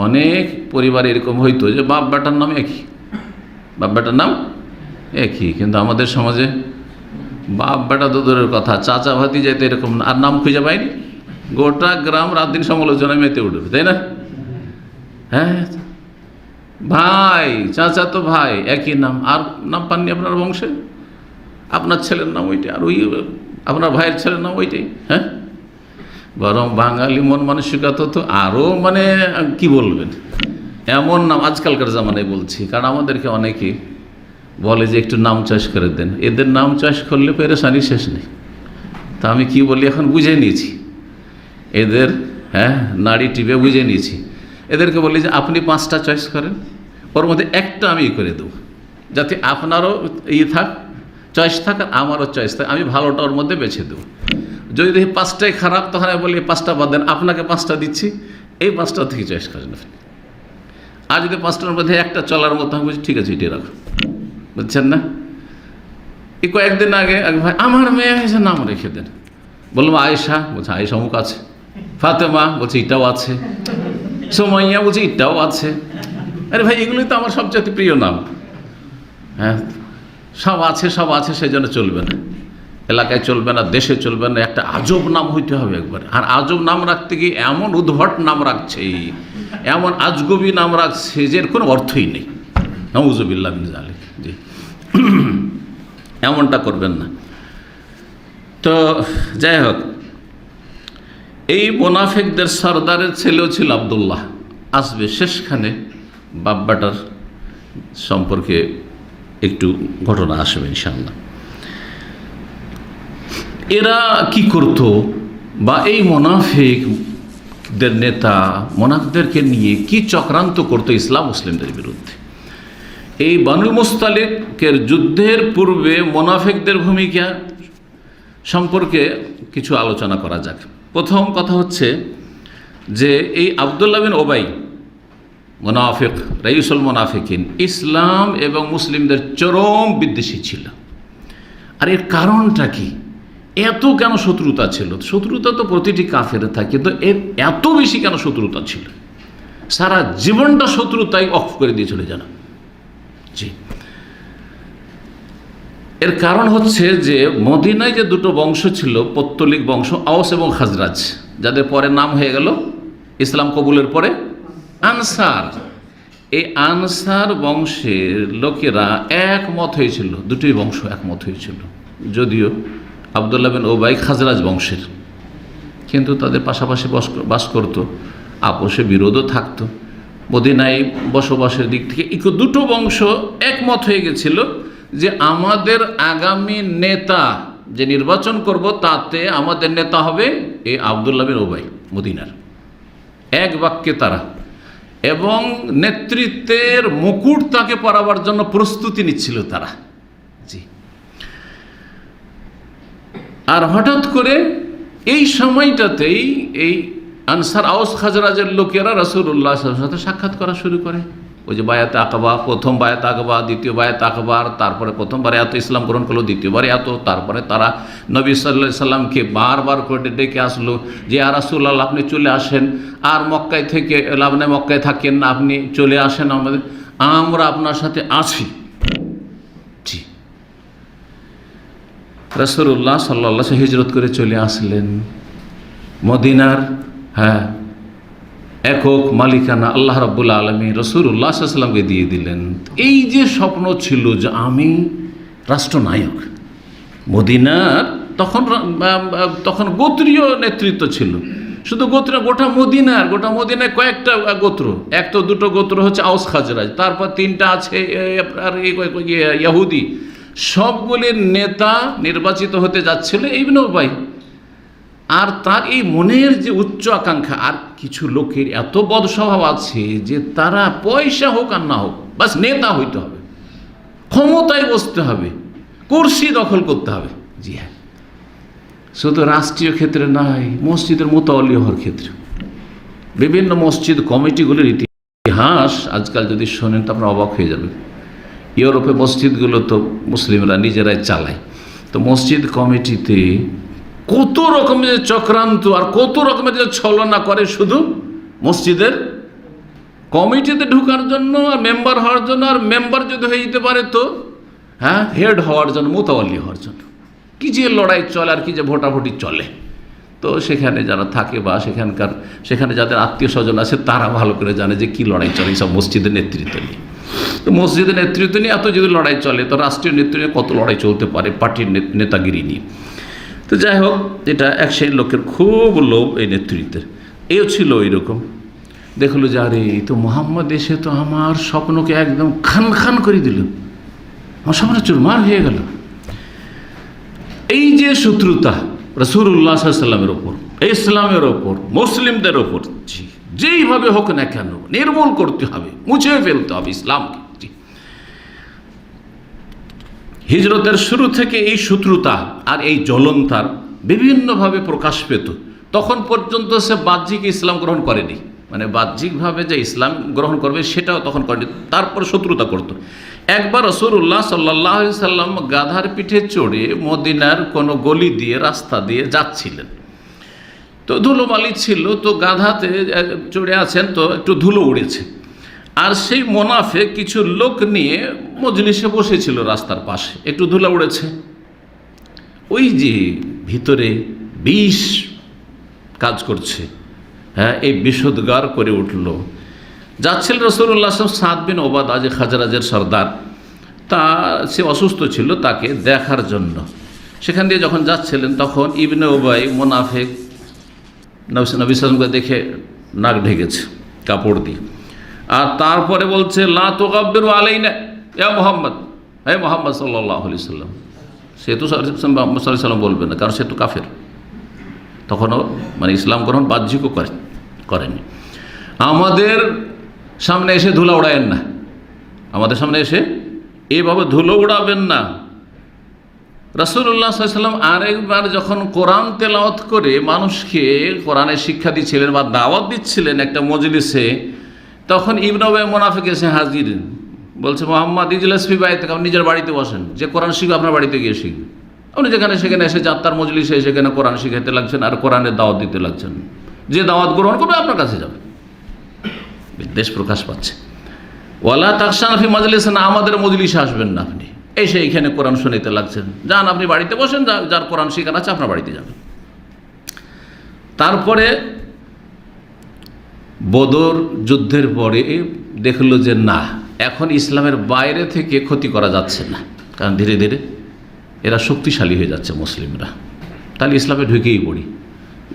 অনেক পরিবারে এরকম হইতো যে বাপ বেটার নাম একই, বাপ বেটার নাম একই, কিন্তু আমাদের সমাজে বাপ বেটা তো দূরের কথা, চাচা ভাতি যাইতে এরকম আর নাম খুঁজে পায়নি। গোটা গ্রাম রাত দিন সমালোচনায় মেতে উঠবে, তাই না? হ্যাঁ, ভাই চাচা তো ভাই একই নাম, আর নাম পাননি আপনার বংশে? আপনার ছেলের নাম ওইটাই, আর ওই আপনার ভাইয়ের ছেলের নাম ওইটাই। হ্যাঁ, বরং বাঙালি মন মানসিকতা তো আরও মানে কি বলবেন, এমন নাম আজকালকার জামানায় বলছি, কারণ আমাদেরকে অনেকে বলে যে একটু নাম চয়েস করে দেন। এদের নাম চয়েস করলে পেরেশানি শেষ নেই। তা আমি কি বলি, এখন বুঝে নিয়েছি এদের, হ্যাঁ নাড়ি টিপে বুঝে নিয়েছি। এদেরকে বলি যে আপনি 5টা চয়েস করেন, ওর মধ্যে একটা আমি করে দেবো, যাতে আপনারও থাক, চয়েস থাক, আর আমারও চয়েস থাক, আমি ভালোটা ওর মধ্যে বেছে দেবো। যদি দেখি 5টাই খারাপ, তখন আমি বলি 5টা বাদ দেন, আপনাকে 5টা দিচ্ছি, এই 5টা থেকে চয়েস করেন আপনি। আর যদি 5টার মধ্যে একটা চলার মতো আমি বলছি ঠিক আছে এটি রাখো, বুঝছেন না? এই কয়েকদিন আগে এক ভাই, আমার মেয়ে হয়েছে নাম রেখে দেন। বললাম আয়েশা, বলছে আয়েশা অমুক আছে। ফাতেমা, বলছে এটাও আছে। সুমাইয়া, বলছে এটাও আছে। আরে ভাই, এগুলোই তো আমার সবচেয়ে প্রিয় নাম। হ্যাঁ, সব আছে, সব আছে, সেই জন্য চলবে না, এলাকায় চলবে না, দেশে চলবে না, একটা আজব নাম হইতে হবে একবার। আর আজব নাম রাখতে গিয়ে এমন উদ্ভট নাম রাখছে, এমন আজগবি নাম রাখছে যে এর কোনো অর্থই নেই। নাউযুবিল্লাহ মিন যালিক। জি, এমনটা করবেন না। তো যাই হোক, এই মুনাফিকদের সর্দারের ছেলেও ছিল আবদুল্লাহ। আসবে শেষখানে বাপ বেটার সম্পর্কে একটু ঘটনা আসবে ইনশাআল্লাহ। এরা কি করত, বা এই মুনাফিকদের নেতা মুনাফিকদেরকে নিয়ে কি চক্রান্ত করতো ইসলাম মুসলিমদের বিরুদ্ধে। এই বানুল মুস্তালিকের যুদ্ধের পূর্বে মুনাফিকদের ভূমিকা সম্পর্কে কিছু আলোচনা করা যাক। প্রথম কথা হচ্ছে যে এই আবদুল্লাহ বিন ওবাই মুনাফিক, রাইসুল মুনাফিকিন, ইসলাম এবং মুসলিমদের চরম বিদ্বেষী ছিল। আর এর কারণটা কি, এত কেন শত্রুতা ছিল? শত্রুতা তো প্রতিটি কাফের থাকে, কিন্তু এর এত বেশি কেন শত্রুতা ছিল? সারা জীবনটা শত্রুতাই অফ করে দিয়েছিল যেন। জি, এর কারণ হচ্ছে যে মদিনায় যে দুটো বংশ ছিল, পৌত্তলিক বংশ, আওস এবং খাজরাজ, যাদের পরে নাম হয়ে গেল ইসলাম কবুলের পরে আনসার। এই আনসার বংশের লোকেরা একমত হয়েছিল, দুটোই বংশ একমত হয়েছিল, যদিও আবদুল্লাহ বিন ওবাই খাজরাজ বংশের, কিন্তু তাদের পাশাপাশি বাস করত, আপোষে বিরোধও থাকতো। মদিনায় বসবাসের দিক থেকে দুটো বংশ একমত হয়ে গেছিল যে আমাদের আগামী নেতা যে নির্বাচন করব, তাতে আমাদের নেতা হবে এই আবদুল্লাহ বিন ওবাই মদিনার। এক বাক্যে তারা, এবং নেতৃত্বের মুকুট তাকে পরাবার জন্য প্রস্তুতি নিচ্ছিল তারা। জি, আর হঠাৎ করে এই সময়টাতেই এই আনসার আওস খাজরাজের লোকেরা রাসূলুল্লাহ সাল্লাল্লাহু আলাইহি ওয়াসাল্লামের সাথে সাক্ষাৎ করা শুরু করে। ওই যে বায়াত আকবা, প্রথম বায়াত আকবা, দ্বিতীয় বায়াত আকবার, তারপরে প্রথমবারে এত ইসলাম গ্রহণ করলো, দ্বিতীয়বারে এত, তারপরে তারা নবী সাল্লাল্লাহু আলাইহি সাল্লামকে বারবার করে ডেকে আসলো যে ইয়া রাসূলুল্লাহ আপনি চলে আসেন, আর মক্কায় থেকে আপনি মক্কায় থাকেন না, আপনি চলে আসেন, আমরা আপনার সাথে আছি। জি, রাসূলুল্লাহ সাল্লাল্লাহু আলাইহি ওয়াসাল্লাম হিজরত করে চলে আসলেন মদিনার। হ্যাঁ, একক মালিকানা আল্লাহ রাব্বুল আলামিন রাসূলুল্লাহ সাল্লাল্লাহু আলাইহি ওয়াসাল্লামকে দিয়ে দিলেন। এই যে স্বপ্ন ছিল যে আমি রাষ্ট্রনায়ক, মদিনার তখন গোত্রীয় নেতৃত্ব ছিল, শুধু গোত্র, গোটা মদিনায় কয়েকটা গোত্র, এক তো দুটো গোত্র হচ্ছে আওস খাজরাজ, তারপর 3টা আছে ইহুদি, সবগুলির নেতা নির্বাচিত হতে যাচ্ছিল ইবনে উবাই। আর তার এই মনের যে উচ্চ আকাঙ্ক্ষা, আর কিছু লোকের এত বদ স্বভাব আছে যে তারা পয়সা হোক আর না হোক, বাস নেতা হইতে হবে, ক্ষমতায় বসতে হবে, কুরসি দখল করতে হবে। জি হ্যাঁ, শুধু রাষ্ট্রীয় ক্ষেত্রে নয়, মসজিদের মোতাওয়াল্লি হওয়ার ক্ষেত্রে বিভিন্ন মসজিদ কমিটিগুলির ইতিহাস আজকাল যদি শোনেন তো আপনারা অবাক হয়ে যাবেন। ইউরোপে মসজিদগুলো তো মুসলিমরা নিজেরাই চালায়, তো মসজিদ কমিটিতে কত রকমের চক্রান্ত আর কত রকমের যে ছলনা করে শুধু মসজিদের কমিটিতে ঢোকার জন্য আর মেম্বার হওয়ার জন্য, আর মেম্বার যদি হয়ে যেতে পারে তো হেড হওয়ার জন্য, মোতাওয়াল্লি হওয়ার জন্য। কি যে লড়াই চলে আর কি যে ভোটাভুটি চলে। তো সেখানে যারা থাকে বা সেখানে যাদের আত্মীয় স্বজন আছে তারা ভালো করে জানে যে কি লড়াই চলে সব মসজিদের নেতৃত্ব নিয়ে। তো মসজিদের নেতৃত্ব নিয়ে এত যদি লড়াই চলে তো রাষ্ট্রীয় নেতৃত্বে কত লড়াই চলতে পারে পার্টির নেতাগিরি নিয়ে। তো যাই হোক, এটা এক সেই লোকের খুব লোভ এই নেতৃত্বের। এও ছিল ওইরকম। দেখলো যে আরে তো মোহাম্মদ এসে তো আমার স্বপ্নকে একদম খান খান করে দিল, আমার স্বপ্ন চুরমার হয়ে গেল। এই যে শত্রুতা রাসূলুল্লাহ সাল্লাল্লাহু আলাইহি ওয়াসাল্লামের ওপর, ইসলামের ওপর, মুসলিমদের ওপর যেইভাবে হোক না কেন নির্মূল করতে হবে, মুছে ফেলতে হবে ইসলামকে। হিজরতের শুরু থেকে এই শত্রুতা আর এই জ্বলন তার বিভিন্নভাবে প্রকাশ পেত। তখন পর্যন্ত সে বাহ্যিক ইসলাম গ্রহণ করেনি, মানে বাহ্যিকভাবে যে ইসলাম গ্রহণ করবে সেটাও তখন করেনি, তারপর শত্রুতা করত। একবার রাসূলুল্লাহ সাল্লাল্লাহু আলাইহি সাল্লাম গাধার পিঠে চড়ে মদিনার কোনো গলি দিয়ে রাস্তা দিয়ে যাচ্ছিলেন। তো ধুলোবালি ছিল, তো গাধাতে চড়ে আছেন, তো একটু ধুলো উড়েছে। আর সেই মোনাফেক কিছু লোক নিয়ে মজলিসে বসেছিল রাস্তার পাশে, একটু ধুলা উড়েছে। ওই যে ভিতরে বিষ কাজ করছে, এই বিষোদ্গার করে উঠল। যাচ্ছিল রাসূলুল্লাহ সাদ বিন ওবাদা, যে খাজরাজের সর্দার, তা সে অসুস্থ ছিল, তাকে দেখার জন্য সেখান দিয়ে যখন যাচ্ছিলেন তখন ইবনে উবাই মোনাফেক নবী সাল্লাল্লাহু দেখে নাক ঢেকেছে কাপড় দিয়ে, আর তারপরে বলছে লা তুগাব্বিরু আলাইনা ইয়া মুহাম্মদ, হে মুহাম্মদ সাল্লাল্লাহু আলাইহি সাল্লাম। সে তো মুহাম্মদ সাল্লাল্লাহু আলাইহি সাল্লাম বলবে না, কারণ সে তো কাফের, তখনও মানে ইসলাম গ্রহণ বাহ্যিকও করেনি। আমাদের সামনে এসে ধুলা উড়াবেন না, আমাদের সামনে এসে এইভাবে ধুলো উড়াবেন না। রাসূলুল্লাহ সাল্লাল্লাহু আলাইহি সাল্লাম আরেকবার যখন কোরআন তেলাওয়াত করে মানুষকে কোরআনের শিক্ষা দিচ্ছিলেন বা দাওয়াত দিচ্ছিলেন একটা মজলিসে, তখন ইবনে উবাই মুনাফিক এসে হাজির, বলছে মুহাম্মদ ইজলাস ফি বাইতিক, আপনি নিজের বাড়িতে বসেন, যে কোরআন শিখবে আপনার বাড়িতে গিয়ে শিখবে। আপনি যেখানে সেখানে এসে যাত্রার মজলিসে সেখানে কোরআন শিখাইতে লাগছেন আর কোরআনের দাওয়াত দিতে লাগছেন, যে দাওয়াত গ্রহণ করবে আপনার কাছে যাবে। বিদ্বেষ প্রকাশ পাচ্ছে। ওয়ালা তাকশান ফি মাজলিসিনা, আমাদের মজলিসে আসবেন না আপনি, এসে এইখানে কোরআন শুনাইতে লাগছেন, যান আপনি বাড়িতে বসেন, যার কোরআন শিখার আছে আপনার বাড়িতে যাবেন। তারপরে বদর যুদ্ধের পরে দেখলো যে না, এখন ইসলামের বাইরে থেকে ক্ষতি করা যাচ্ছে না, কারণ ধীরে ধীরে এরা শক্তিশালী হয়ে যাচ্ছে মুসলিমরা, তাহলে ইসলামে ঢুকেই পড়ি,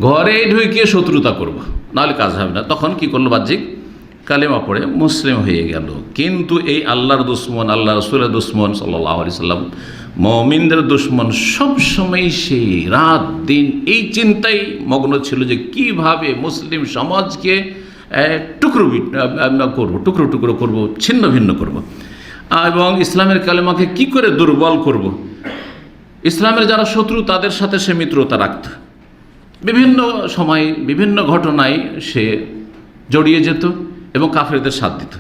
ঘরে ঢুকিয়ে শত্রুতা করব, নাহলে কাজ হবে না। তখন কি করলো, বাহ্যিক কালেমা পড়ে মুসলিম হয়ে গেল। কিন্তু এই আল্লাহর দুশ্মন, আল্লাহ রসুলের দুশ্মন সাল্লাল্লাহু আলাইহি সাল্লাম, মুমিনদের দুশ্মন, সবসময় সেই রাত দিন এই চিন্তাই মগ্ন ছিল যে কিভাবে মুসলিম সমাজকে টুকরো টুকরো করব, ছিন্ন ভিন্ন করব, এবং ইসলামের কালেমাকে কি করে দুর্বল করব। ইসলামের যারা শত্রু তাদের সাথে সে মিত্রতা রাখত, বিভিন্ন সময় বিভিন্ন ঘটনায় সে জড়িয়ে যেত এবং কাফেরদের সাথ দিত।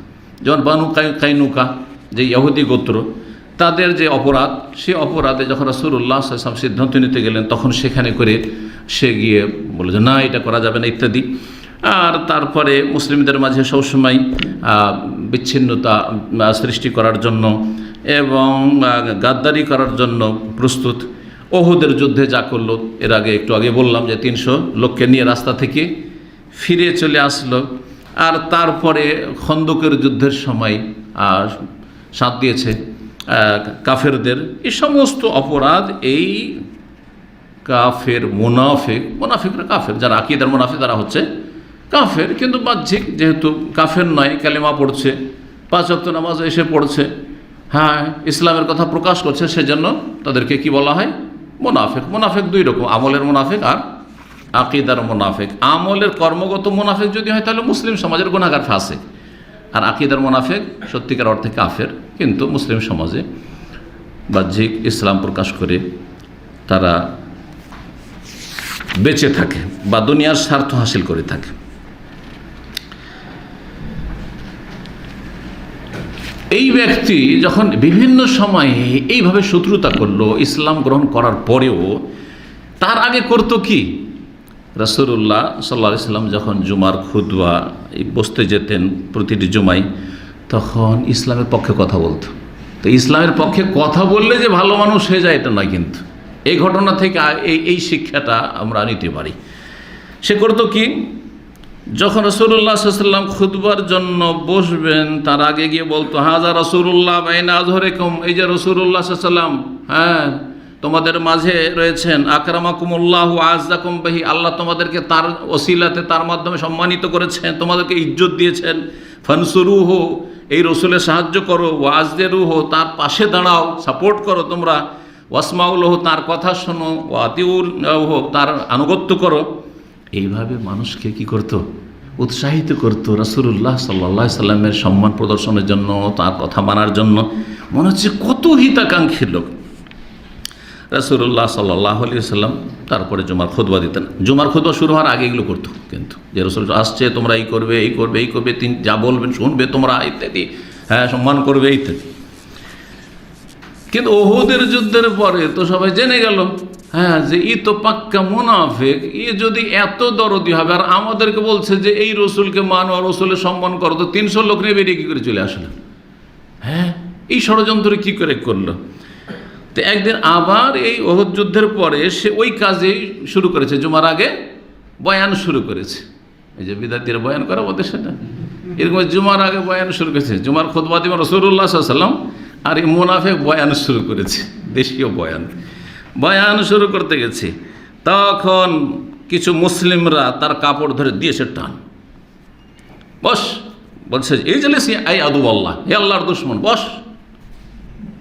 যেমন বানু কাইনুকা, যে ইহুদি গোত্র, তাদের যে অপরাধ, সে অপরাধে যখন রাসূলুল্লাহ সাল্লাল্লাহু আলাইহি ওয়াসাল্লাম সিদ্ধান্ত নিতে গেলেন তখন সেখানে করে সে গিয়ে বলে যে না, এটা করা যাবে না ইত্যাদি। আর তারপরে মুসলিমদের মাঝে সবসময় বিচ্ছিন্নতা সৃষ্টি করার জন্য এবং গাদ্দারি করার জন্য প্রস্তুত। ওহুদের যুদ্ধে যা করলো, এর আগে একটু আগে বললাম যে 300 লোককে নিয়ে রাস্তা থেকে ফিরে চলে আসলো। আর তারপরে খন্দকের যুদ্ধের সময় সাথ দিয়েছে কাফেরদের। এই সমস্ত অপরাধ এই কাফের মুনাফিকরা কাফের, যারা আকীদার মুনাফিক তারা হচ্ছে কাফের, কিন্তু বাহ্যিক যেহেতু কাফের নয়, কালেমা পড়ছে, 5 ওয়াক্ত নামাজ এসে পড়ছে, হ্যাঁ ইসলামের কথা প্রকাশ করছে, সেজন্য তাদেরকে কি বলা হয়, মুনাফিক। মুনাফিক 2 রকম, আমলের মুনাফিক আর আকীদার মুনাফিক। আমলের কর্মগত মুনাফিক যদি হয় তাহলে মুসলিম সমাজের গুনাহগার ফাসিক, আর আকীদার মুনাফিক সত্যিকার অর্থে কাফের, কিন্তু মুসলিম সমাজে বাহ্যিক ইসলাম প্রকাশ করে তারা বেঁচে থাকে বা দুনিয়ার স্বার্থ হাসিল করে থাকে। এই ব্যক্তি যখন বিভিন্ন সময়ে এইভাবে শত্রুতা করলো, ইসলাম গ্রহণ করার পরেও তার আগে করতো কি, রাসূলুল্লাহ সাল্লাল্লাহু আলাইহি সাল্লাম যখন জুমার খুতবা বসতে যেতেন প্রতিটি জুমায়, তখন ইসলামের পক্ষে কথা বলতো। তো ইসলামের পক্ষে কথা বললে যে ভালো মানুষ হয়ে যায় এটা নয়, কিন্তু এই ঘটনা থেকে এই শিক্ষাটা আমরা নিতে পারি। সে করতো কি, যখন রাসূলুল্লাহ সাল্লাল্লাহু আলাইহি ওয়াসাল্লাম খুতবার জন্য বসবেন তার আগে গিয়ে বলতো, হাযা রাসূলুল্লাহ বাইনা আযহরিকুম, এই যে রাসূলুল্লাহ সাল্লাল্লাহু আলাইহি ওয়াসাল্লাম, হ্যাঁ তোমাদের মাঝে রয়েছেন, আকরামাকুমুল্লাহু আযযাকুম বিহি, আল্লাহ তোমাদেরকে তার ওসিলাতে তার মাধ্যমে সম্মানিত করেছেন, তোমাদেরকে ইজ্জত দিয়েছেন। ফানসুরুহু, এই রসুলের সাহায্য করো, ওয়াজদিরুহু, তার পাশে দাঁড়াও, সাপোর্ট করো তোমরা, ওয়াসমাউলহু, তার কথা শোনো, ওয়াতিউলহু, তার আনুগত্য করো। এইভাবে মানুষকে কি করতো, উৎসাহিত করতো রাসূলুল্লাহ সাল্লাল্লাহু আলাইহি সাল্লামের সম্মান প্রদর্শনের জন্য, তার কথা মানার জন্য। মনে হচ্ছে কত হিতাকাঙ্ক্ষী লোক। রাসূলুল্লাহ সাল্লাল্লাহু আলাইহি সাল্লাম তারপরে জুমার খুতবা দিতেন। জুমার খুতবা শুরু হওয়ার আগে এগুলো করতো, কিন্তু যে রাসূল আসছে তোমরা এই করবে, এই করবে, এই করবে, তিনি যা বলবেন শুনবে তোমরা, ইত্যাদি, হ্যাঁ সম্মান করবে, ইত্যাদি। কিন্তু উহুদের যুদ্ধের পরে তো সবাই জেনে গেল, হ্যাঁ যে ই তো পাক্কা মুনাফিক, ই যদি এত দরদি হবে আর আমাদেরকে বলছে যে এই রসুলকে মানো আর রসুলের সম্মান করো, তো 300 লোক নিয়ে বেরিয়ে কী করে চলে আসলেন? হ্যাঁ, এই ষড়যন্ত্র কী করে করলো? তো একদিন আবার এই উহুদ যুদ্ধের পরে সে ওই কাজেই শুরু করেছে, জুমার আগে বয়ান শুরু করেছে। এই যে বিদাতিরা বয়ান করে ওদের সেটা, এরকম জুমার আগে বয়ান শুরু করেছে। জুমার খুতবা দিবেন রাসূলুল্লাহ সাল্লাল্লাহু আলাইহি ওয়াসাল্লাম, আর এই মুনাফিক বয়ান শুরু করেছে, দেশীয় বয়ান শুরু করতে গেছে। তখন কিছু মুসলিমরা তার কাপড় ধরে দিয়েছে টান, বস, বলছে এই জেলেসি আই আদু আল্লাহ, হে আল্লাহর দুশমন, বস,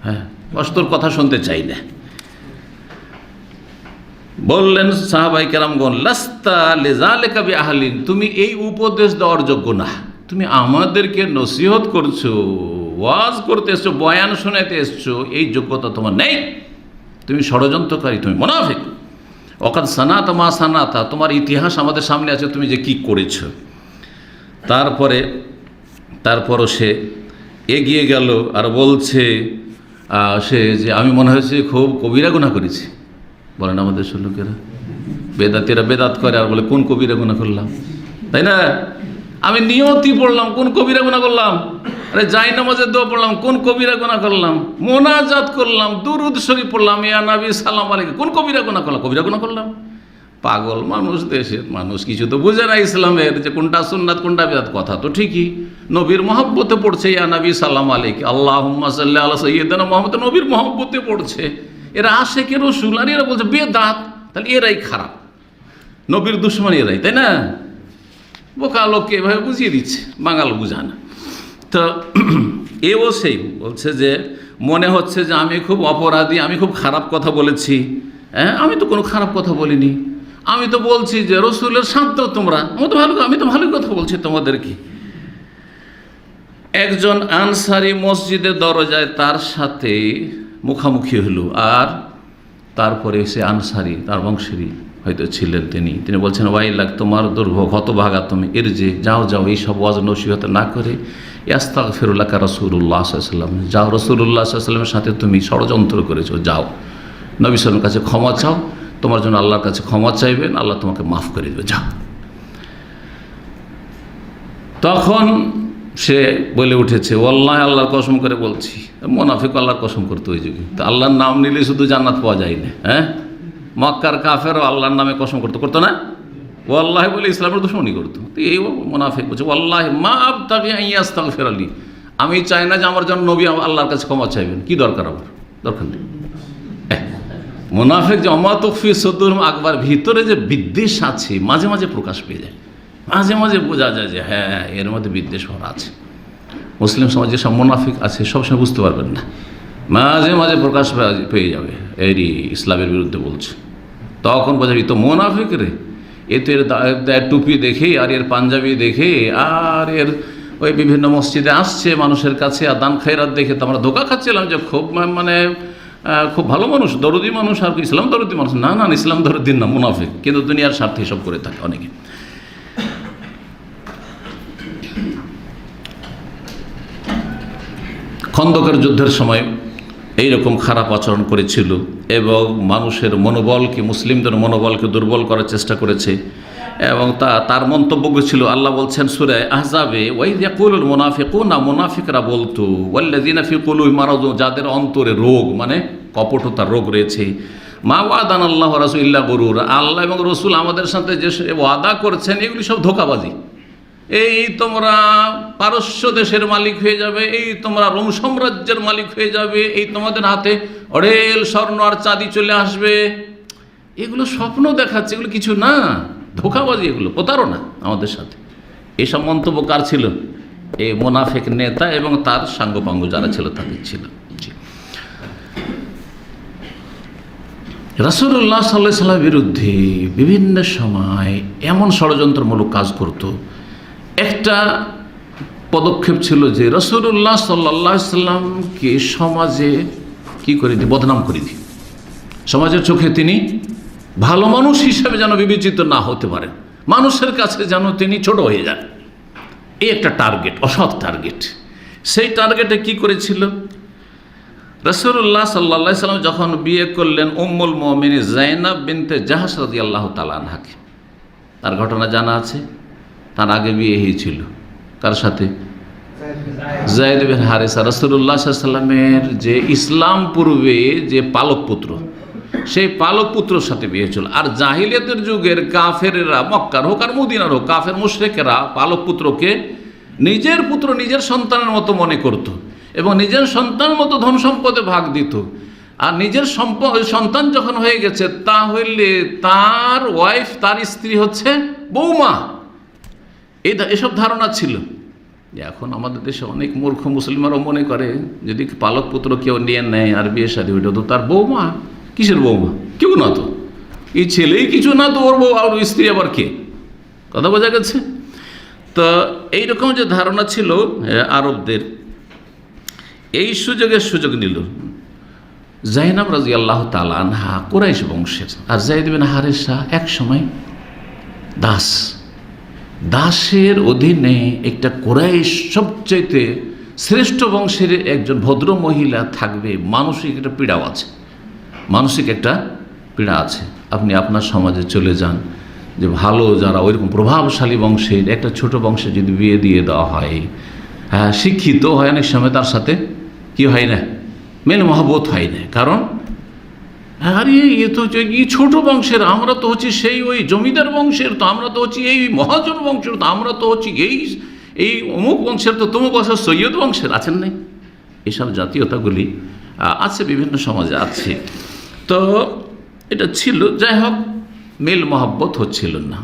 হ্যাঁ বস, তোর কথা শুনতে চাই না। বললেন সাহাবাই কেরামগণ, লাস্তা লিযালিকা বিআহলিন, তুমি এই উপদেশ দেওয়ার যোগ্য না, তুমি আমাদেরকে নসিহত করছো, ওয়াজ করতে এসছো, বয়ান শোনাতে এসছো, এই যোগ্যতা তোমার নেই, তুমি ষড়যন্ত্রকারী, তুমি মুনাফিক। ওয়াকাদ সানাতা মা সানাতা, তোমার ইতিহাস আমাদের সামনে আছে, তুমি যে কি করেছো। তারপরও সে এগিয়ে গেল আর বলছে সে যে আমি মনে হয়েছে খুব কবিরা গুনাহ করেছি। বলেন আমাদের লোকেরা, বেদাতিরা বেদাত করে আর বলে কোন কবিরা গুনাহ করলাম, তাই না? আমি নিয়তি পড়লাম, কোন কবিরা গুনাহ করলাম? আরে যাই নামাজের দোয়া পড়লাম, কোন কবিরা গুনাহ করলাম? মোনাজাত করলাম, দুরুদ শরীফ পড়লাম, ইয়া নবী সালাম আলাইকুম, কোন কবিরা গুনাহ করলাম? কবিরা গুনাহ করলাম? পাগল মানুষ, দেশের মানুষ, কিছু তো বুঝে না ইসলামের, যে কোনটা সুন্নাত কোনটা বিদআত। কথা তো ঠিকই, নবীর মহব্বতে পড়ছে, ইয়া নবী সালাম আলাইকুম, আল্লাহুম্মা সাল্লি আলা সাইয়্যিদিনা মুহাম্মদ, নবীর মহব্বতে পড়ছে। এরা আশিকে রাসূল, আর এরা বলছে বেদাত, তাহলে এরাই খারাপ, নবীর দুশমন এরাই, তাই না? বোকা লোককে এভাবে বুঝিয়ে দিচ্ছে, বাঙাল বুঝা না। তো এও সেই বলছে যে মনে হচ্ছে যে আমি খুব অপরাধী, আমি খুব খারাপ কথা বলেছি। হ্যাঁ, আমি তো কোনো খারাপ কথা বলিনি, আমি তো বলছি যে রসুলের শান্ত তোমরা, আমি তো ভালো কথা বলছি তোমাদেরকে। একজন আনসারি মসজিদের দরজায় তার সাথে মুখামুখি হলো, আর তারপরে সে আনসারি, তার বংশেরই হয়তো ছিলেন তিনি বলছেন, ওয়াইলাক, তোমার দুর্ভোগ, হতভাগা তুমি, এর যে যাও এইসব ওয়াজ নসিহত না করে ইস্তাগফিরুল্লাহ রাসূলুল্লাহ সাল্লাল্লাহু আলাইহি ওয়াসাল্লাম, যাও রাসূলুল্লাহ সাল্লাল্লাহু আলাইহি ওয়াসাল্লামের সাথে তুমি ষড়যন্ত্র করেছো, যাও নবী সাল্লাল্লাহু আলাইহি ওয়াসাল্লামের কাছে ক্ষমা চাও, তোমার জন্য আল্লাহর কাছে ক্ষমা চাইবেন, আল্লাহ তোমাকে মাফ করে দেবে, যাও। তখন সে বলে উঠেছে, ওয়াল্লাহি আল্লাহর কসম করে বলছি, মুনাফিক আল্লাহর কসম করতো ওই যুগে, তো আল্লাহর নাম নিলে শুধু জান্নাত পাওয়া যায় না। হ্যাঁ, মক্কার কাফেরও আল্লাহর নামে কসম করতো না, ওয়াল্লাহি বলে ইসলামের দুশমনি করতো। তো এই মুনাফিক বলছে, ওয়াল্লাহি মা আবতাগি আন ইয়াস্তাগফির লি, আমি চাই না যে আমার জন্য নবী আল্লাহর কাছে ক্ষমা চাইবেন, কি দরকার, আমার দরকার নেই। মুনাফিক যে অমা তুখফি সুদুরহুম আকবার, ভিতরে যে বিদ্বেষ আছে মাঝে মাঝে প্রকাশ পেয়ে যায়, মাঝে মাঝে বোঝা যায় যে হ্যাঁ এর মধ্যে বিদ্বেষ ভরা আছে। মুসলিম সমাজে সব মুনাফিক আছে, সবসময় বুঝতে পারবেন না, মাঝে মাঝে প্রকাশ পেয়ে যাবে, এরই ইসলামের বিরুদ্ধে বলছে। তখন বোঝা তো মুনাফিক রে, এ তো এর টুপি দেখে আর এর পাঞ্জাবি দেখে আর এর ওই বিভিন্ন মসজিদে আসছে মানুষের কাছে, আর দান খয়রাত দেখে তো আমরা ধোকা খাচ্ছিলাম যে খুব মানে খুব ভালো মানুষ, দরদি মানুষ, আর ইসলাম দরদি মানুষ। না না, ইসলাম দরদি না, মুনাফিক, কিন্তু দুনিয়ার স্বার্থে এসব করে থাকে অনেকে। খন্দকের যুদ্ধের সময় এইরকম খারাপ আচরণ করেছিল এবং মানুষের মনোবলকে, মুসলিমদের মনোবলকে দুর্বল করার চেষ্টা করেছে। এবং তার মন্তব্য ছিল, আল্লাহ বলছেন সূরা আহজাবে, ওয়াইয ইয়াকুলুল মুনাফিকুনা, মুনাফিকরা বলতো, ওয়াল্লাযিনা ফি কুলুবিহিম মারাদুন, যাদের অন্তরে রোগ মানে কপটতার রোগ রয়েছে, মা ওয়াদানাল্লাহু ওয়া রাসূলুহু ইল্লা গুরুরা, আল্লাহ এবং রসুল আমাদের সাথে যে ওয়াদা করছেন এগুলি সব ধোঁকাবাজি। এই তোমরা পারস্য দেশের মালিক হয়ে যাবে, এই তোমরা রোম সাম্রাজ্যের মালিক হয়ে যাবে, এই তোমাদের হাতে অঢেল স্বর্ণ আর চাঁদি চলে আসবে, এগুলো স্বপ্ন দেখাচ্ছে, এগুলো কিছু না, ধোঁকাবাজি, এগুলো প্রতারণা আমাদের সাথে। এইসব মন্তব্য কার ছিল? এই মুনাফিক নেতা এবং তার সাঙ্গপাঙ্গ যারা ছিল তাদের ছিল। রাসূলুল্লাহ সাল্লাল্লাহু আলাইহি ওয়াসাল্লামের বিরুদ্ধে বিভিন্ন সময় এমন ষড়যন্ত্রমূলক কাজ করত। একটা পদক্ষেপ ছিল যে রাসূলুল্লাহ সাল্লাল্লাহু আলাইহি ওয়াসাল্লামকে সমাজে কি করে দিই, বদনাম করে দিই, সমাজের চোখে তিনি ভালো মানুষ হিসাবে যেন বিবেচিত না হতে পারেন, মানুষের কাছে যেন তিনি ছোট হয়ে যান। এই একটা টার্গেট, অসৎ টার্গেট। সেই টার্গেটে কি করেছিল রাসূলুল্লাহ সাল্লাল্লাহু আলাইহি ওয়াসাল্লাম যখন বিয়ে করলেন উম্মুল মুমিনিন যায়েনব বিনতে জাহশ রাদিয়াল্লাহু তাআলা আনহাকে, তার ঘটনা জানা আছে। তার আগে বিয়ে হয়েছিল কার সাথে? যায়েদ বিন হারেসা। রাসূলুল্লাহ সাল্লাল্লাহু আলাইহি ওয়াসাল্লামের যে ইসলাম পূর্বে যে পালক পুত্র, সেই পালক পুত্রের সাথে বিয়ে ছিল। আর জাহিলিয়াতের যুগের কাফেরেরা, মক্কার হোক আর মদিনার হোক, কাফের মুশরিকেরা পালক পুত্রকে নিজের পুত্র, নিজের সন্তানের মতো মনে করত এবং নিজের সন্তান মতো ধন সম্পদে ভাগ দিত। আর নিজের সন্তান যখন হয়ে গেছে, তাহলে তার ওয়াইফ, তার স্ত্রী হচ্ছে বৌমা। এসব ধারণা ছিল। এখন আমাদের দেশে অনেক মূর্খ মুসলিমরাও মনে করে যদি পালক পুত্র কেউ নিয়ে নেয় আর বিয়ে শাদী ওইটা তো তার বৌমা। কিসের বৌমা? কেউ না তো, এই ছেলেই কিছু না তো ওর বউ, আর স্ত্রী আবার কে? কথা বোঝা গেছে? তো এইরকম যে ধারণা ছিল আরবদের, এই সুযোগ নিল যায়েনব রাদিয়াল্লাহু তাআলা আনহা কুরাইশ বংশের, আর যায়েদ বিন হারেসা এক সময় দাসের অধীনে একটা কুরাইশ সবচাইতে শ্রেষ্ঠ বংশের একজন ভদ্র মহিলা থাকবে। মানসিক একটা পীড়াও আছে, মানসিক একটা পীড়া আছে। আপনি আপনার সমাজে চলে যান, যে ভালো যারা ওইরকম প্রভাবশালী বংশের একটা ছোট বংশে যদি বিয়ে দিয়ে দেওয়া হয়, হ্যাঁ শিক্ষিত হয়, অনেক সময় তার সাথে কি হয় না, মেল মহব্বত হয় না। কারণ আরে এ তো এই ছোট বংশের, আমরা তো হচ্ছি সেই ওই জমিদার বংশের, তো আমরা তো হচ্ছি এই মহাজন বংশের, তো আমরা তো হচ্ছি এই অমুক বংশের, তো তমুক বংশের, সৈয়দ বংশের আছেন নাই। এইসব জাতীয়তাগুলি আছে, বিভিন্ন সমাজে আছে। তো এটা ছিল, যাই হোক মেল মহব্বত হচ্ছিল না,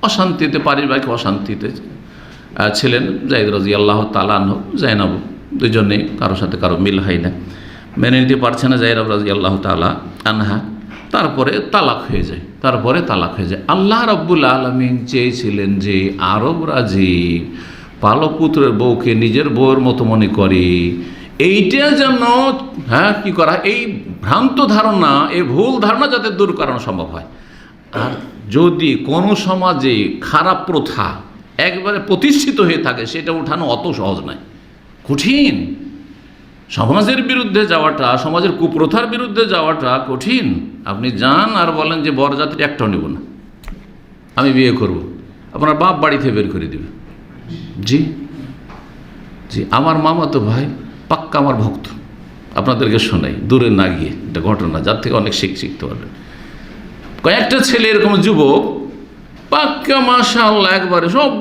অশান্তিতে, পারিবারিক অশান্তিতে ছিলেন যায়েদ রাদিয়াল্লাহু তাআলা আনহু, যায়েনব, দুজনে কারোর সাথে কারো মিল হয় না, মেনে নিতে পারছে না যায়েনব রাদিয়াল্লাহু তাআলা আনহা। তারপরে তালাক হয়ে যায়। আল্লাহ রাব্বুল আলামিন চেয়েছিলেন যে আরবরা যে পালক পুত্রের বউকে নিজের বউয়ের মতো মনে করে, এইটা যেন কি করা, এই ভ্রান্ত ধারণা, এই ভুল ধারণা যাতে দূর করানো সম্ভব হয়। আর যদি কোনো সমাজে খারাপ প্রথা একবারে প্রতিষ্ঠিত হয়ে থাকে, সেটা উঠানো অত সহজ নয়, কঠিন। সমাজের বিরুদ্ধে যাওয়াটা, সমাজের কুপ্রথার বিরুদ্ধে যাওয়াটা কঠিন। আপনি যান আর বলেন যে বরযাত্রী একটাও নেব না, আমি বিয়ে করব, আপনার বাপ বাড়ি থেকে বের করে দেবে। জি, আমার মামা তো ভাই পাক্কা আমার ভক্ত, আপনাদেরকে শোনাই, দূরে না গিয়ে একটা ঘটনা, যার থেকে অনেক শিখতে পারবেন। কয়েকটা ছেলে এরকম যুবক পাক্কা মাশাআল্লাহ, একবারে সব